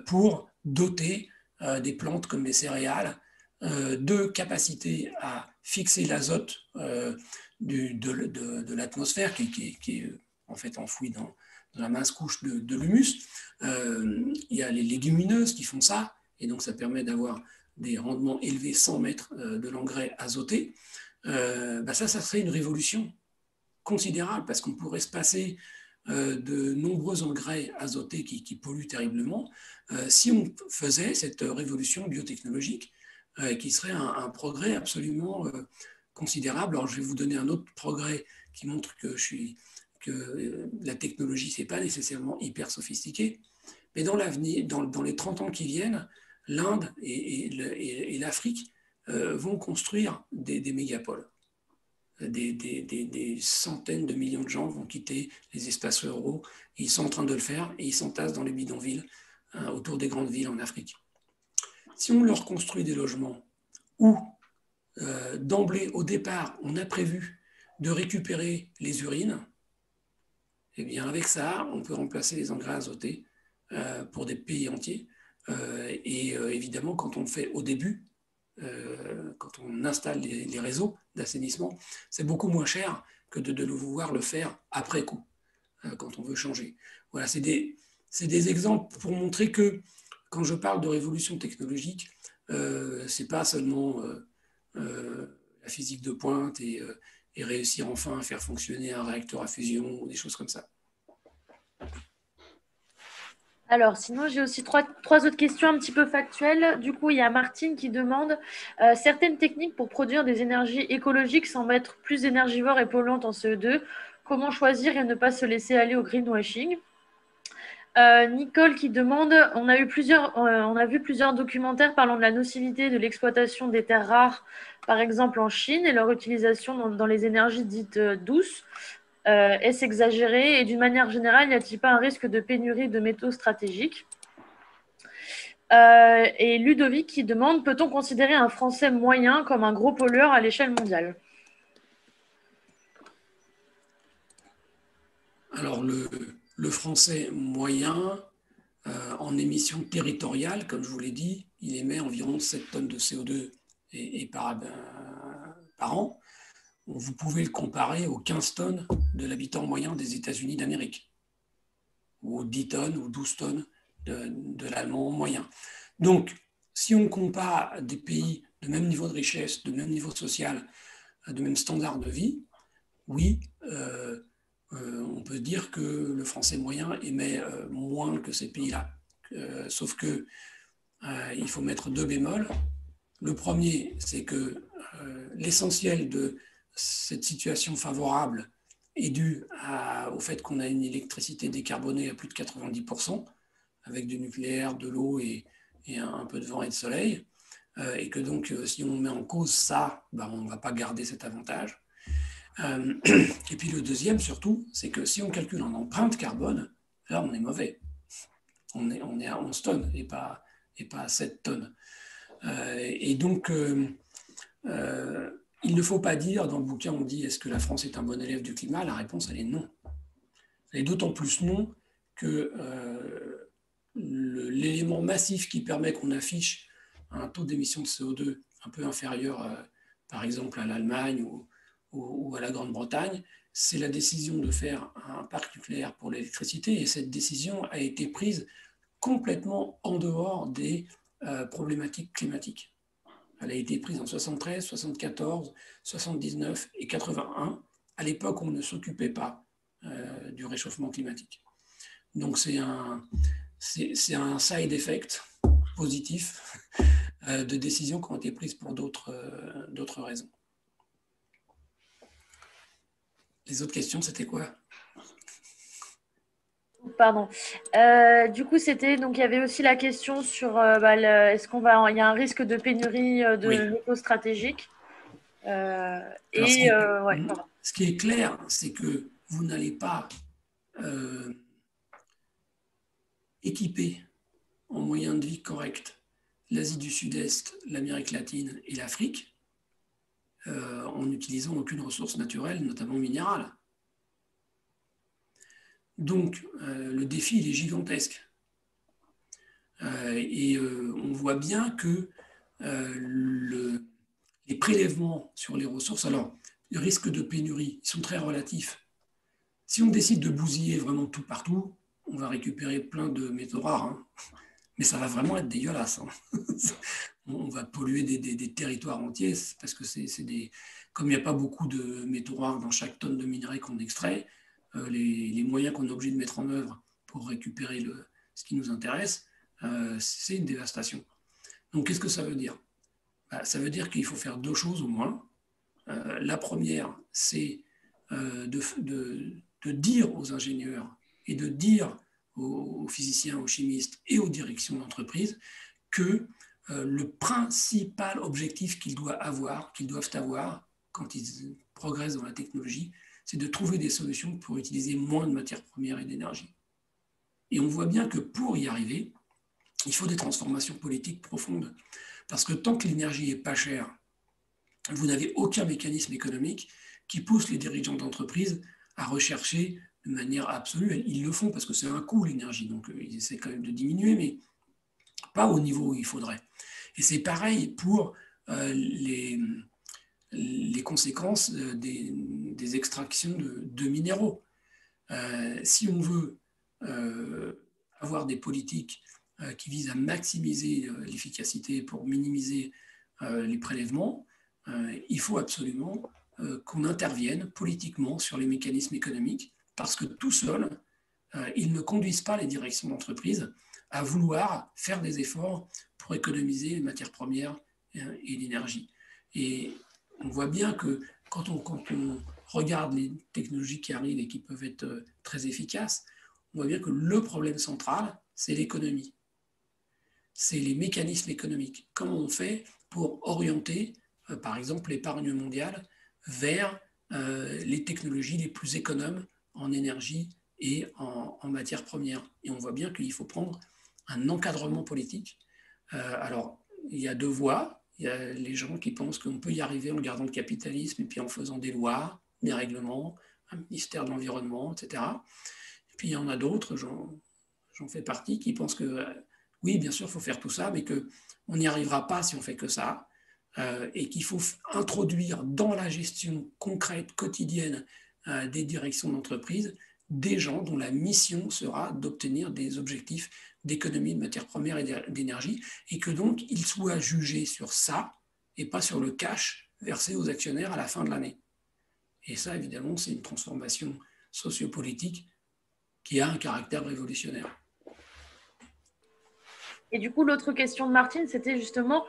pour doter des plantes comme les céréales de capacité à fixer l'azote de l'atmosphère qui est en fait enfoui dans la mince couche de l'humus. Il y a les légumineuses qui font ça, et donc ça permet d'avoir des rendements élevés sans mettre de l'engrais azoté. Ça serait une révolution considérable parce qu'on pourrait se passer de nombreux engrais azotés qui polluent terriblement si on faisait cette révolution biotechnologique qui serait un progrès absolument considérable. Alors je vais vous donner un autre progrès qui montre que la technologie, ce n'est pas nécessairement hyper sophistiqué, mais dans l'avenir, dans les 30 ans qui viennent, l'Inde et l'Afrique vont construire des mégapoles. Des centaines de millions de gens vont quitter les espaces ruraux. Ils sont en train de le faire et ils s'entassent dans les bidonvilles autour des grandes villes en Afrique. Si on leur construit des logements où, d'emblée, au départ, on a prévu de récupérer les urines, eh bien, avec ça, on peut remplacer les engrais azotés pour des pays entiers. Évidemment, quand on le fait au début, quand on installe les réseaux d'assainissement, c'est beaucoup moins cher que de devoir le faire après coup, quand on veut changer. Voilà, c'est des exemples pour montrer que quand je parle de révolution technologique, ce n'est pas seulement la physique de pointe et réussir enfin à faire fonctionner un réacteur à fusion ou des choses comme ça. Alors, sinon, j'ai aussi trois autres questions un petit peu factuelles. Du coup, il y a Martine qui demande certaines techniques pour produire des énergies écologiques sans mettre plus énergivores et polluantes en CO2. Comment choisir et ne pas se laisser aller au greenwashing? Nicole qui demande on a vu plusieurs documentaires parlant de la nocivité de l'exploitation des terres rares, par exemple en Chine, et leur utilisation dans les énergies dites douces. Est-ce exagéré? Et d'une manière générale, n'y a-t-il pas un risque de pénurie de métaux stratégiques? Et Ludovic qui demande peut-on considérer un Français moyen comme un gros pollueur à l'échelle mondiale? Alors, le Français moyen, en émissions territoriales, comme je vous l'ai dit, il émet environ 7 tonnes de CO2 par an. Vous pouvez le comparer aux 15 tonnes de l'habitant moyen des États-Unis d'Amérique, ou aux 10 tonnes ou 12 tonnes de l'Allemand moyen. Donc, si on compare des pays de même niveau de richesse, de même niveau social, de même standard de vie, oui, on peut dire que le français moyen émet moins que ces pays-là. Sauf que il faut mettre 2 bémols. Le premier, c'est que l'essentiel de cette situation favorable est dû au fait qu'on a une électricité décarbonée à plus de 90%, avec du nucléaire, de l'eau et un peu de vent et de soleil, et que donc si on met en cause ça, ben, on ne va pas garder cet avantage. Et puis le deuxième surtout, c'est que si on calcule en empreinte carbone, là on est mauvais. On est à 11 tonnes et pas à 7 tonnes. Et donc, il ne faut pas dire, dans le bouquin on dit est-ce que la France est un bon élève du climat? La réponse elle est non. Elle est d'autant plus non que l'élément massif qui permet qu'on affiche un taux d'émission de CO2 un peu inférieur, par exemple, à l'Allemagne ou à la Grande-Bretagne, c'est la décision de faire un parc nucléaire pour l'électricité, et cette décision a été prise complètement en dehors des problématiques climatiques. Elle a été prise en 73, 74, 79 et 81, à l'époque où on ne s'occupait pas du réchauffement climatique. Donc c'est un side effect positif de décisions qui ont été prises pour d'autres raisons. Les autres questions, c'était quoi? Pardon. Du coup, donc il y avait aussi la question sur est-ce il y a un risque de pénurie de métaux stratégiques. Ce qui est clair, c'est que vous n'allez pas équiper en moyens de vie corrects l'Asie du Sud-Est, l'Amérique latine et l'Afrique en n'utilisant aucune ressource naturelle, notamment minérale. Donc, le défi, il est gigantesque. On voit bien que les prélèvements sur les ressources, alors, les risques de pénurie, ils sont très relatifs. Si on décide de bousiller vraiment tout partout, on va récupérer plein de métaux rares, hein. Mais ça va vraiment être dégueulasse, hein. On va polluer des territoires entiers, parce que comme il n'y a pas beaucoup de métaux rares dans chaque tonne de minerai qu'on extrait, les moyens qu'on est obligé de mettre en œuvre pour récupérer ce qui nous intéresse, c'est une dévastation. Donc qu'est-ce que ça veut dire? Ça veut dire qu'il faut faire 2 choses au moins. La première, c'est de dire aux ingénieurs et de dire aux physiciens, aux chimistes et aux directions d'entreprise que le principal objectif qu'ils doivent avoir quand ils progressent dans la technologie, c'est de trouver des solutions pour utiliser moins de matières premières et d'énergie. Et on voit bien que pour y arriver, il faut des transformations politiques profondes. Parce que tant que l'énergie n'est pas chère, vous n'avez aucun mécanisme économique qui pousse les dirigeants d'entreprise à rechercher de manière absolue. Ils le font parce que c'est un coût, l'énergie, donc ils essaient quand même de diminuer, mais pas au niveau où il faudrait. Et c'est pareil pour les conséquences des extractions de minéraux. Si on veut avoir des politiques qui visent à maximiser l'efficacité pour minimiser les prélèvements, il faut absolument qu'on intervienne politiquement sur les mécanismes économiques, parce que tout seul, ils ne conduisent pas les directions d'entreprise à vouloir faire des efforts pour économiser les matières premières et l'énergie. Et on voit bien que quand on regarde les technologies qui arrivent et qui peuvent être très efficaces, on voit bien que le problème central, c'est l'économie. C'est les mécanismes économiques. Comment on fait pour orienter, par exemple, l'épargne mondiale vers les technologies les plus économes en énergie et en matières premières. Et on voit bien qu'il faut prendre un encadrement politique. Alors, il y a 2 voies. Il y a les gens qui pensent qu'on peut y arriver en gardant le capitalisme et puis en faisant des lois, des règlements, un ministère de l'Environnement, etc. Et puis il y en a d'autres, j'en fais partie, qui pensent que oui, bien sûr, il faut faire tout ça, mais qu'on n'y arrivera pas si on fait que ça, et qu'il faut introduire dans la gestion concrète, quotidienne des directions d'entreprise, des gens dont la mission sera d'obtenir des objectifs d'économie de matières premières et d'énergie, et que donc ils soient jugés sur ça et pas sur le cash versé aux actionnaires à la fin de l'année. Et ça, évidemment, c'est une transformation sociopolitique qui a un caractère révolutionnaire. Et du coup, l'autre question de Martine, c'était justement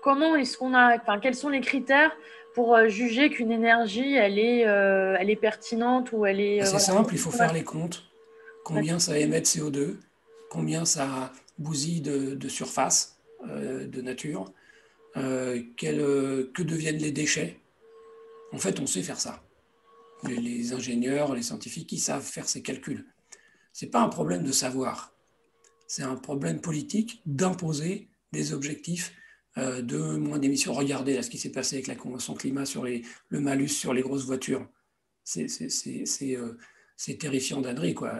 comment est-ce qu'on a, enfin, quels sont les critères pour juger qu'une énergie, elle est pertinente ou elle est... C'est voilà. simple, il faut faire les comptes. Combien ça émet de CO2, combien ça bousille de surface, de nature, que deviennent les déchets. En fait, on sait faire ça. Les ingénieurs, les scientifiques, ils savent faire ces calculs. Ce n'est pas un problème de savoir, c'est un problème politique d'imposer des objectifs de moins d'émissions. Regardez là, ce qui s'est passé avec la Convention climat sur le malus sur les grosses voitures. C'est terrifiant d'ânerie, quoi.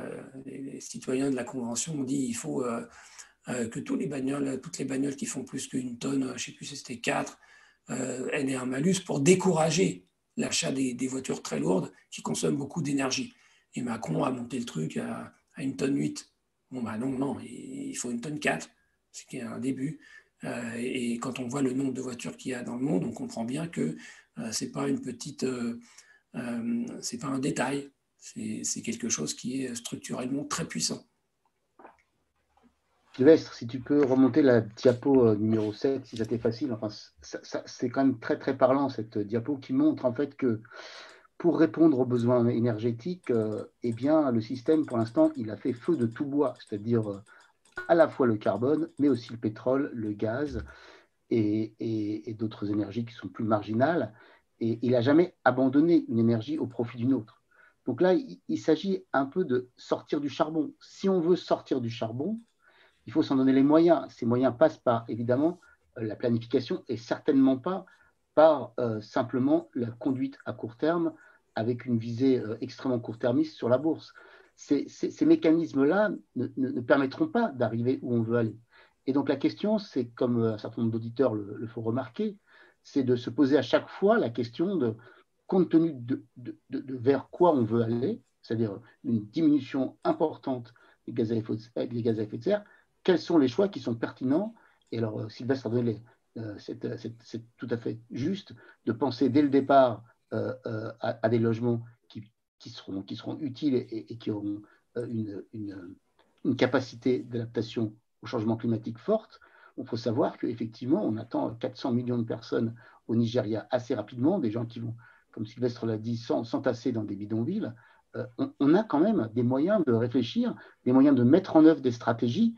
Les citoyens de la Convention ont dit qu'il faut que toutes les bagnoles qui font plus qu'une tonne, je ne sais plus si c'était 4, aient un malus pour décourager l'achat des voitures très lourdes qui consomment beaucoup d'énergie. Et Macron a monté le truc à 1,8 tonne. Bon, bah non, il faut 1,4 tonne, ce qui est un début. Et quand on voit le nombre de voitures qu'il y a dans le monde, on comprend bien que c'est pas une petite... c'est pas un détail, c'est quelque chose qui est structurellement très puissant. Sylvestre, si tu peux remonter la diapo numéro 7, si ça t'est facile. Enfin, c'est quand même très, très parlant, cette diapo qui montre en fait que pour répondre aux besoins énergétiques, eh bien, le système, pour l'instant, il a fait feu de tout bois, c'est-à-dire à la fois le carbone, mais aussi le pétrole, le gaz et d'autres énergies qui sont plus marginales. Et il n'a jamais abandonné une énergie au profit d'une autre. Donc là, il s'agit un peu de sortir du charbon. Si on veut sortir du charbon, il faut s'en donner les moyens. Ces moyens passent par, évidemment, la planification et certainement pas par simplement la conduite à court terme avec une visée extrêmement court-termiste sur la bourse. Ces mécanismes-là ne permettront pas d'arriver où on veut aller. Et donc la question, c'est, comme un certain nombre d'auditeurs le font remarquer, c'est de se poser à chaque fois la question de, compte tenu de vers quoi on veut aller, c'est-à-dire une diminution importante des gaz à effet de serre, quels sont les choix qui sont pertinents. Et alors, Sylvestre a donné c'est tout à fait juste de penser dès le départ à des logements qui seront utiles et qui auront une capacité d'adaptation au changement climatique forte. Il faut savoir qu'effectivement, on attend 400 millions de personnes au Nigeria assez rapidement, des gens qui vont, comme Sylvestre l'a dit, s'entasser dans des bidonvilles. On a quand même des moyens de réfléchir, des moyens de mettre en œuvre des stratégies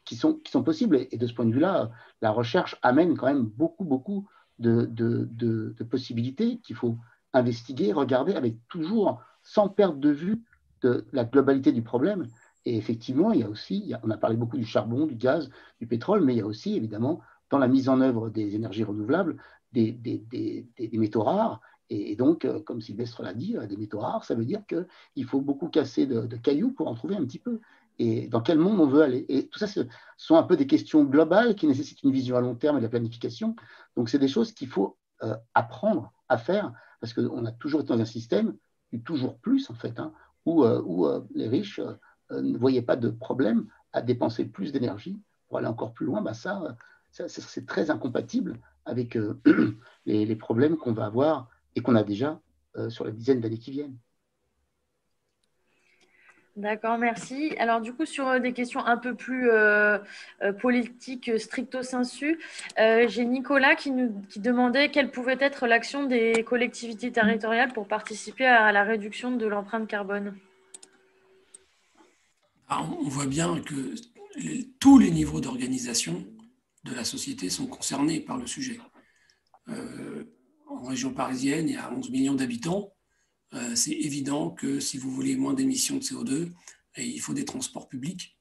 qui sont possibles. Et de ce point de vue-là, la recherche amène quand même beaucoup de possibilités qu'il faut investiguer, regarder, avec toujours, sans perdre de vue la globalité du problème. Et effectivement, il y a aussi, on a parlé beaucoup du charbon, du gaz, du pétrole, mais il y a aussi, évidemment, dans la mise en œuvre des énergies renouvelables, des métaux rares. Et donc, comme Sylvestre l'a dit, des métaux rares, ça veut dire qu'il faut beaucoup casser de cailloux pour en trouver un petit peu. Et dans quel monde on veut aller. Et tout ça, ce sont un peu des questions globales qui nécessitent une vision à long terme et de la planification. Donc, c'est des choses qu'il faut apprendre à faire, parce qu'on a toujours été dans un système du toujours plus, en fait, hein, où les riches ne voyaient pas de problème à dépenser plus d'énergie pour aller encore plus loin. Bah ça c'est très incompatible avec les problèmes qu'on va avoir et qu'on a déjà sur les dizaines d'années qui viennent. D'accord, merci. Alors du coup, sur des questions un peu plus politiques, stricto sensu, j'ai Nicolas qui demandait quelle pouvait être l'action des collectivités territoriales pour participer à la réduction de l'empreinte carbone. Alors, on voit bien que tous les niveaux d'organisation de la société sont concernés par le sujet. En région parisienne, il y a 11 millions d'habitants. C'est évident que si vous voulez moins d'émissions de CO2, il faut des transports publics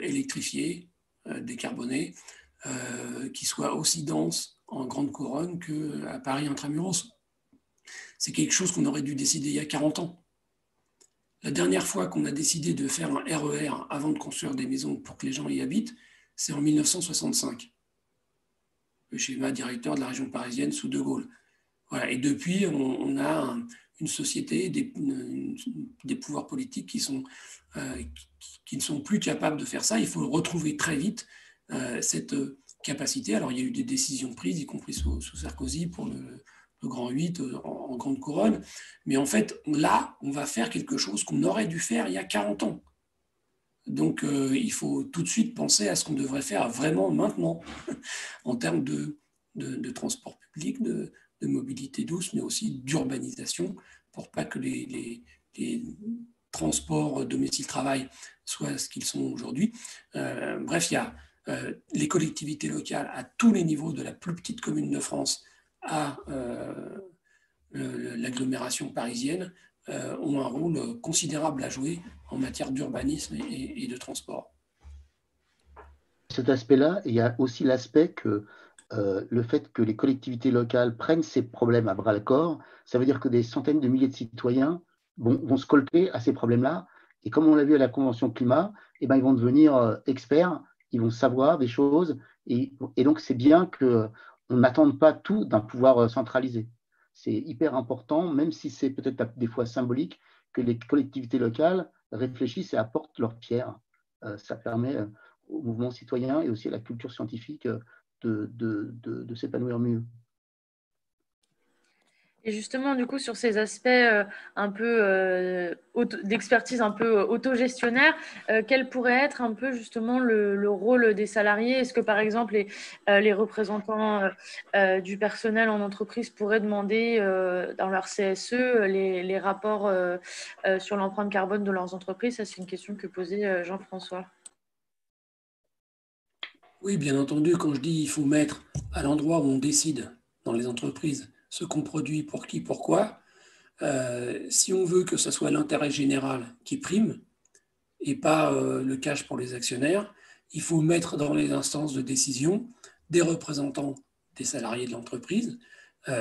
électrifiés, décarbonés, qui soient aussi denses en grande couronne qu'à Paris intramuros. C'est quelque chose qu'on aurait dû décider il y a 40 ans. La dernière fois qu'on a décidé de faire un RER avant de construire des maisons pour que les gens y habitent, c'est en 1965. Le schéma directeur de la région parisienne sous De Gaulle. Voilà. Et depuis, on a une société, des pouvoirs politiques qui ne sont plus capables de faire ça. Il faut retrouver très vite cette capacité. Alors, il y a eu des décisions prises, y compris sous Sarkozy, pour le Grand 8 en Grande Couronne. Mais en fait, là, on va faire quelque chose qu'on aurait dû faire il y a 40 ans. Donc, il faut tout de suite penser à ce qu'on devrait faire vraiment maintenant, en termes de transport public, de mobilité douce, mais aussi d'urbanisation, pour pas que les transports domicile-travail soient ce qu'ils sont aujourd'hui. Bref, il y a les collectivités locales à tous les niveaux, de la plus petite commune de France à l'agglomération parisienne, ont un rôle considérable à jouer en matière d'urbanisme et de transport. Cet aspect-là, il y a aussi l'aspect que le fait que les collectivités locales prennent ces problèmes à bras-le-corps, ça veut dire que des centaines de milliers de citoyens vont se colter à ces problèmes-là. Et comme on l'a vu à la Convention climat, eh ben, ils vont devenir experts, ils vont savoir des choses. Et donc, c'est bien qu'on n'attende pas tout d'un pouvoir centralisé. C'est hyper important, même si c'est peut-être des fois symbolique, que les collectivités locales réfléchissent et apportent leur pierre. Ça permet au mouvement citoyen et aussi à la culture scientifique de s'épanouir mieux. Et justement, du coup, sur ces aspects un peu d'expertise un peu autogestionnaire, quel pourrait être un peu justement le rôle des salariés? Est-ce que, par exemple, les représentants du personnel en entreprise pourraient demander dans leur CSE les rapports sur l'empreinte carbone de leurs entreprises? Ça, c'est une question que posait Jean-François. Oui, bien entendu, quand je dis il faut mettre à l'endroit où on décide dans les entreprises ce qu'on produit, pour qui, pourquoi, si on veut que ce soit l'intérêt général qui prime et pas le cash pour les actionnaires, il faut mettre dans les instances de décision des représentants des salariés de l'entreprise,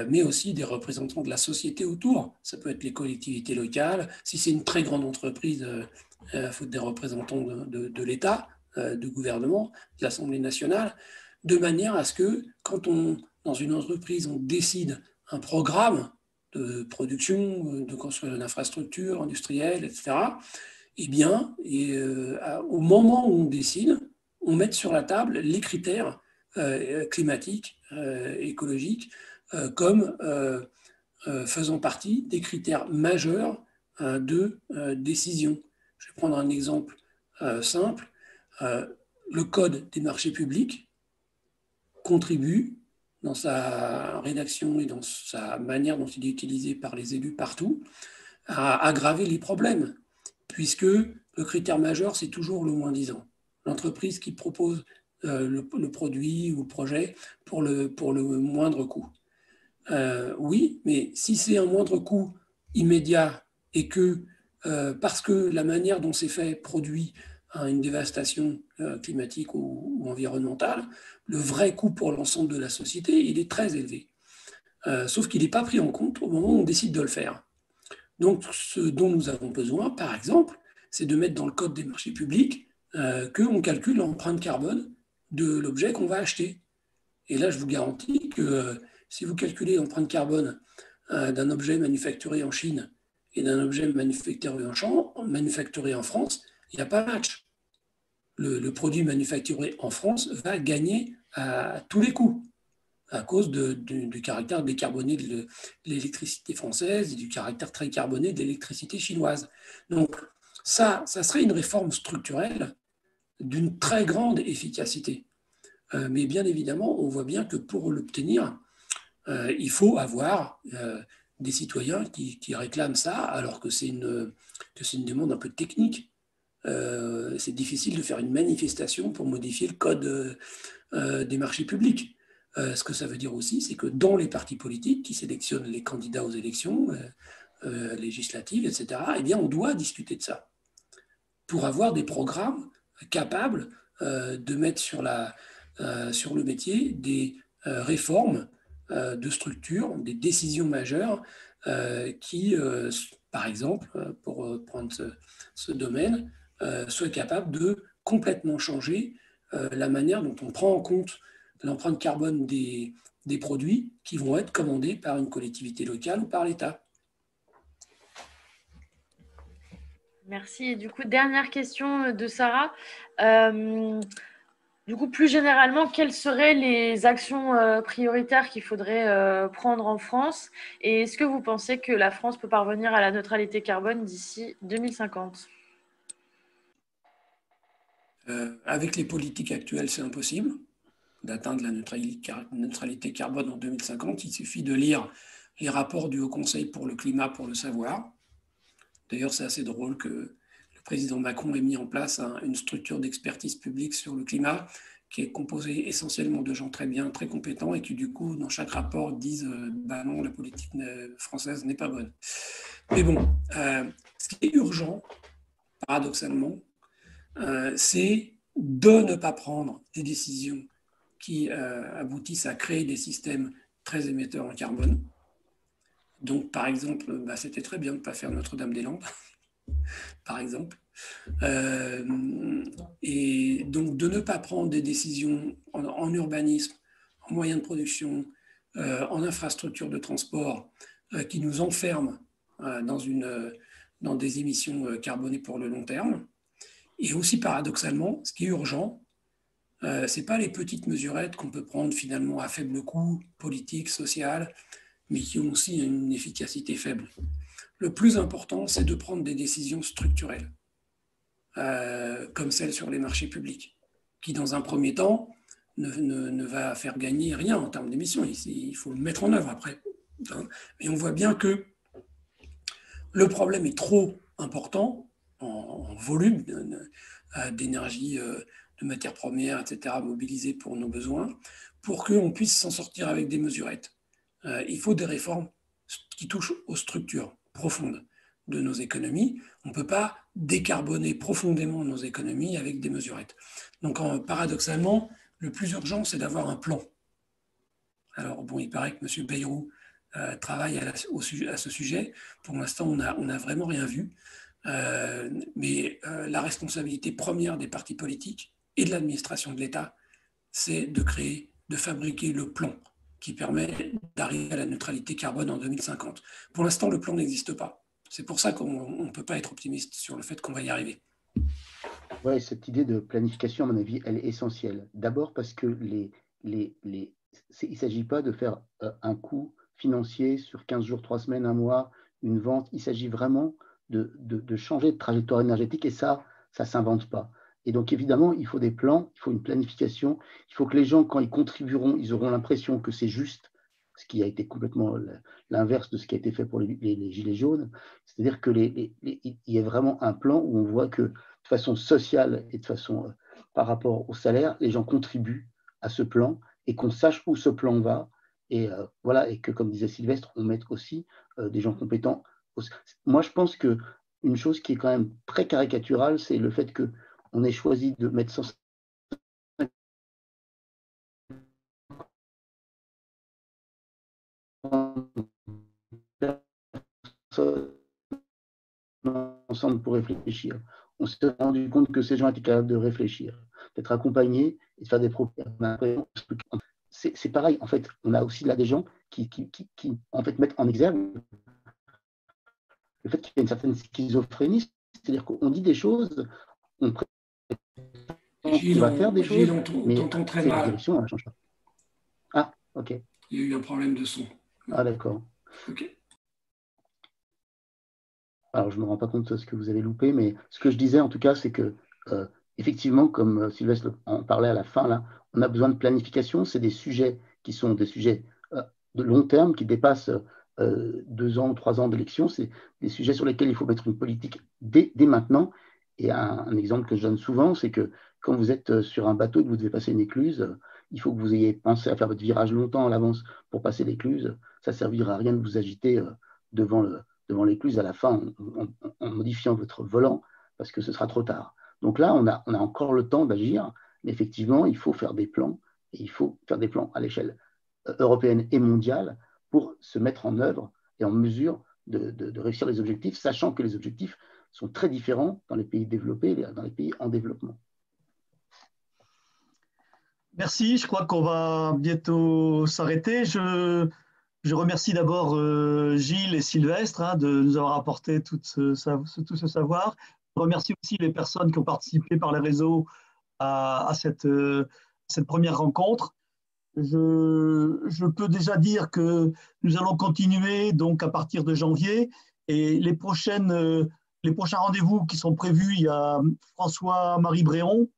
mais aussi des représentants de la société autour. Ça peut être les collectivités locales. Si c'est une très grande entreprise, il faut des représentants de l'État, du gouvernement, de l'Assemblée nationale, de manière à ce que quand dans une entreprise, on décide un programme de production, de construire une infrastructure industrielle, etc., eh bien, au moment où on décide, on met sur la table les critères climatiques, écologiques, comme faisant partie des critères majeurs de décision. Je vais prendre un exemple simple. Le Code des marchés publics contribue dans sa rédaction et dans sa manière dont il est utilisé par les élus partout à aggraver les problèmes, puisque le critère majeur, c'est toujours le moins-disant. L'entreprise qui propose le produit ou le projet pour le moindre coût. Oui, mais si c'est un moindre coût immédiat et que, parce que la manière dont c'est fait produit une dévastation climatique ou environnementale, le vrai coût pour l'ensemble de la société, il est très élevé. Sauf qu'il n'est pas pris en compte au moment où on décide de le faire. Donc, ce dont nous avons besoin, par exemple, c'est de mettre dans le code des marchés publics qu'on calcule l'empreinte carbone de l'objet qu'on va acheter. Et là, je vous garantis que si vous calculez l'empreinte carbone d'un objet manufacturé en Chine et d'un objet manufacturé en France, il n'y a pas match. Le produit manufacturé en France va gagner à tous les coups à cause du caractère décarboné de l'électricité française et du caractère très carboné de l'électricité chinoise. Donc ça serait une réforme structurelle d'une très grande efficacité. Mais bien évidemment, on voit bien que pour l'obtenir, il faut avoir des citoyens qui réclament ça, alors que c'est une demande un peu technique. C'est difficile de faire une manifestation pour modifier le code des marchés publics. Ce que ça veut dire aussi, c'est que dans les partis politiques qui sélectionnent les candidats aux élections législatives, etc., eh bien, on doit discuter de ça pour avoir des programmes capables de mettre sur le métier des réformes de structure, des décisions majeures qui, par exemple, pour prendre ce domaine, soient capables de complètement changer la manière dont on prend en compte l'empreinte carbone des produits qui vont être commandés par une collectivité locale ou par l'État. Merci. Et du coup, dernière question de Sarah. Du coup, plus généralement, quelles seraient les actions prioritaires qu'il faudrait prendre en France? Et est-ce que vous pensez que la France peut parvenir à la neutralité carbone d'ici 2050? Avec les politiques actuelles, c'est impossible d'atteindre la neutralité carbone en 2050. Il suffit de lire les rapports du Haut Conseil pour le climat pour le savoir. D'ailleurs, c'est assez drôle que le président Macron ait mis en place une structure d'expertise publique sur le climat qui est composée essentiellement de gens très bien, très compétents et qui, du coup, dans chaque rapport, disent bah non, la politique française n'est pas bonne. Mais bon, ce qui est urgent, paradoxalement, c'est de ne pas prendre des décisions qui aboutissent à créer des systèmes très émetteurs en carbone. Donc, par exemple, bah, c'était très bien de ne pas faire Notre-Dame-des-Landes, par exemple. Et donc, de ne pas prendre des décisions en urbanisme, en moyens de production, en infrastructure de transport, qui nous enferment dans des émissions carbonées pour le long terme. Et aussi, paradoxalement, ce qui est urgent, ce n'est pas les petites mesurettes qu'on peut prendre finalement à faible coût, politique, social, mais qui ont aussi une efficacité faible. Le plus important, c'est de prendre des décisions structurelles, comme celle sur les marchés publics, qui dans un premier temps ne va faire gagner rien en termes d'émissions. Il faut le mettre en œuvre après. Mais on voit bien que le problème est trop important en volume d'énergie, de matières premières, etc., mobilisées pour nos besoins, pour qu'on puisse s'en sortir avec des mesurettes. Il faut des réformes qui touchent aux structures profondes de nos économies. On ne peut pas décarboner profondément nos économies avec des mesurettes. Donc, paradoxalement, le plus urgent, c'est d'avoir un plan. Alors, bon, il paraît que M. Bayrou travaille à ce sujet. Pour l'instant, on n'a vraiment rien vu. Mais la responsabilité première des partis politiques et de l'administration de l'État, c'est de fabriquer le plan qui permet d'arriver à la neutralité carbone en 2050. Pour l'instant, le plan n'existe pas. C'est pour ça qu'on ne peut pas être optimiste sur le fait qu'on va y arriver. Oui, cette idée de planification, à mon avis, elle est essentielle. D'abord parce que il ne s'agit pas de faire un coût financier sur 15 jours, 3 semaines, 1 mois, une vente. Il s'agit vraiment de changer de trajectoire énergétique et ça ne s'invente pas. Et donc, évidemment, il faut des plans, il faut une planification. Il faut que les gens, quand ils contribueront, ils auront l'impression que c'est juste, ce qui a été complètement l'inverse de ce qui a été fait pour les Gilets jaunes. C'est-à-dire qu'il y ait vraiment un plan où on voit que de façon sociale et de façon par rapport au salaire, les gens contribuent à ce plan et qu'on sache où ce plan va. Et voilà, et que, comme disait Sylvestre, on mette aussi des gens compétents. Moi, je pense qu'une chose qui est quand même très caricaturale, c'est le fait qu'on ait choisi de mettre 150 personnes ensemble pour réfléchir. On s'est rendu compte que ces gens étaient capables de réfléchir, d'être accompagnés et de faire des propos. C'est pareil, en fait, on a aussi là des gens qui en fait, mettent en exergue le fait qu'il y a une certaine schizophrénie, c'est-à-dire qu'on dit des choses, on prétend qu'on va faire des choses, mais très mal. La direction, elle ne change pas. Ah, ok. Il y a eu un problème de son. Ah, d'accord. Ok. Alors, je ne me rends pas compte de ce que vous avez loupé, mais ce que je disais, en tout cas, c'est que, effectivement, comme Sylvestre en parlait à la fin, là, on a besoin de planification. C'est des sujets qui sont des sujets de long terme, qui dépassent 2 ans ou 3 ans d'élection. C'est des sujets sur lesquels il faut mettre une politique dès maintenant. Et un exemple que je donne souvent, c'est que quand vous êtes sur un bateau et que vous devez passer une écluse, il faut que vous ayez pensé à faire votre virage longtemps à l'avance pour passer l'écluse. Ça ne servira à rien de vous agiter devant l'écluse à la fin en modifiant votre volant parce que ce sera trop tard. Donc là, on a encore le temps d'agir, mais effectivement, il faut faire des plans et il faut faire des plans à l'échelle européenne et mondiale pour se mettre en œuvre et en mesure de réussir les objectifs, sachant que les objectifs sont très différents dans les pays développés et dans les pays en développement. Merci, je crois qu'on va bientôt s'arrêter. Je Je remercie d'abord Gilles et Sylvestre de nous avoir apporté tout ce savoir. Je remercie aussi les personnes qui ont participé par les réseaux à cette première rencontre. Je peux déjà dire que nous allons continuer donc à partir de janvier et les prochains rendez-vous qui sont prévus, il y a François-Marie Bréon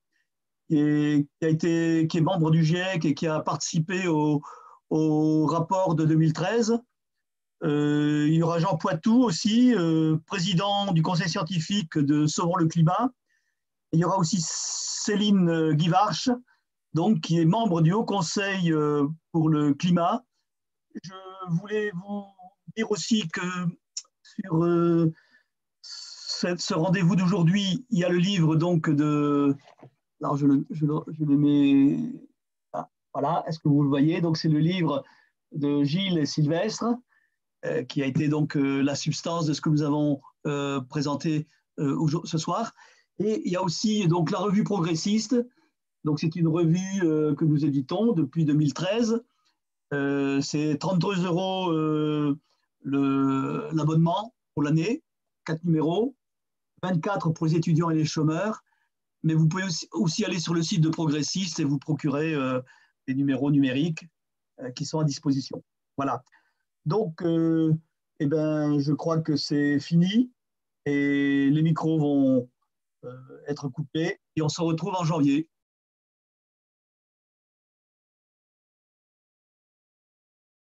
qui est membre du GIEC et qui a participé au rapport de 2013. Il y aura Jean Poitou aussi, président du conseil scientifique de Sauvons le climat. Il y aura aussi Céline Guivarch, donc, qui est membre du Haut Conseil pour le climat. Je voulais vous dire aussi que sur ce rendez-vous d'aujourd'hui, il y a le livre donc de... Alors, je le mets... Ah, voilà, est-ce que vous le voyez? Donc, c'est le livre de Gilles et Sylvestre, qui a été donc la substance de ce que nous avons présenté ce soir. Et il y a aussi donc la revue Progressiste. Donc, c'est une revue que nous éditons depuis 2013. C'est 32 € l'abonnement pour l'année, 4 numéros, 24 pour les étudiants et les chômeurs. Mais vous pouvez aussi aller sur le site de Progressiste et vous procurer des numéros numériques qui sont à disposition. Voilà. Donc, je crois que c'est fini et les micros vont être coupés et on se retrouve en janvier.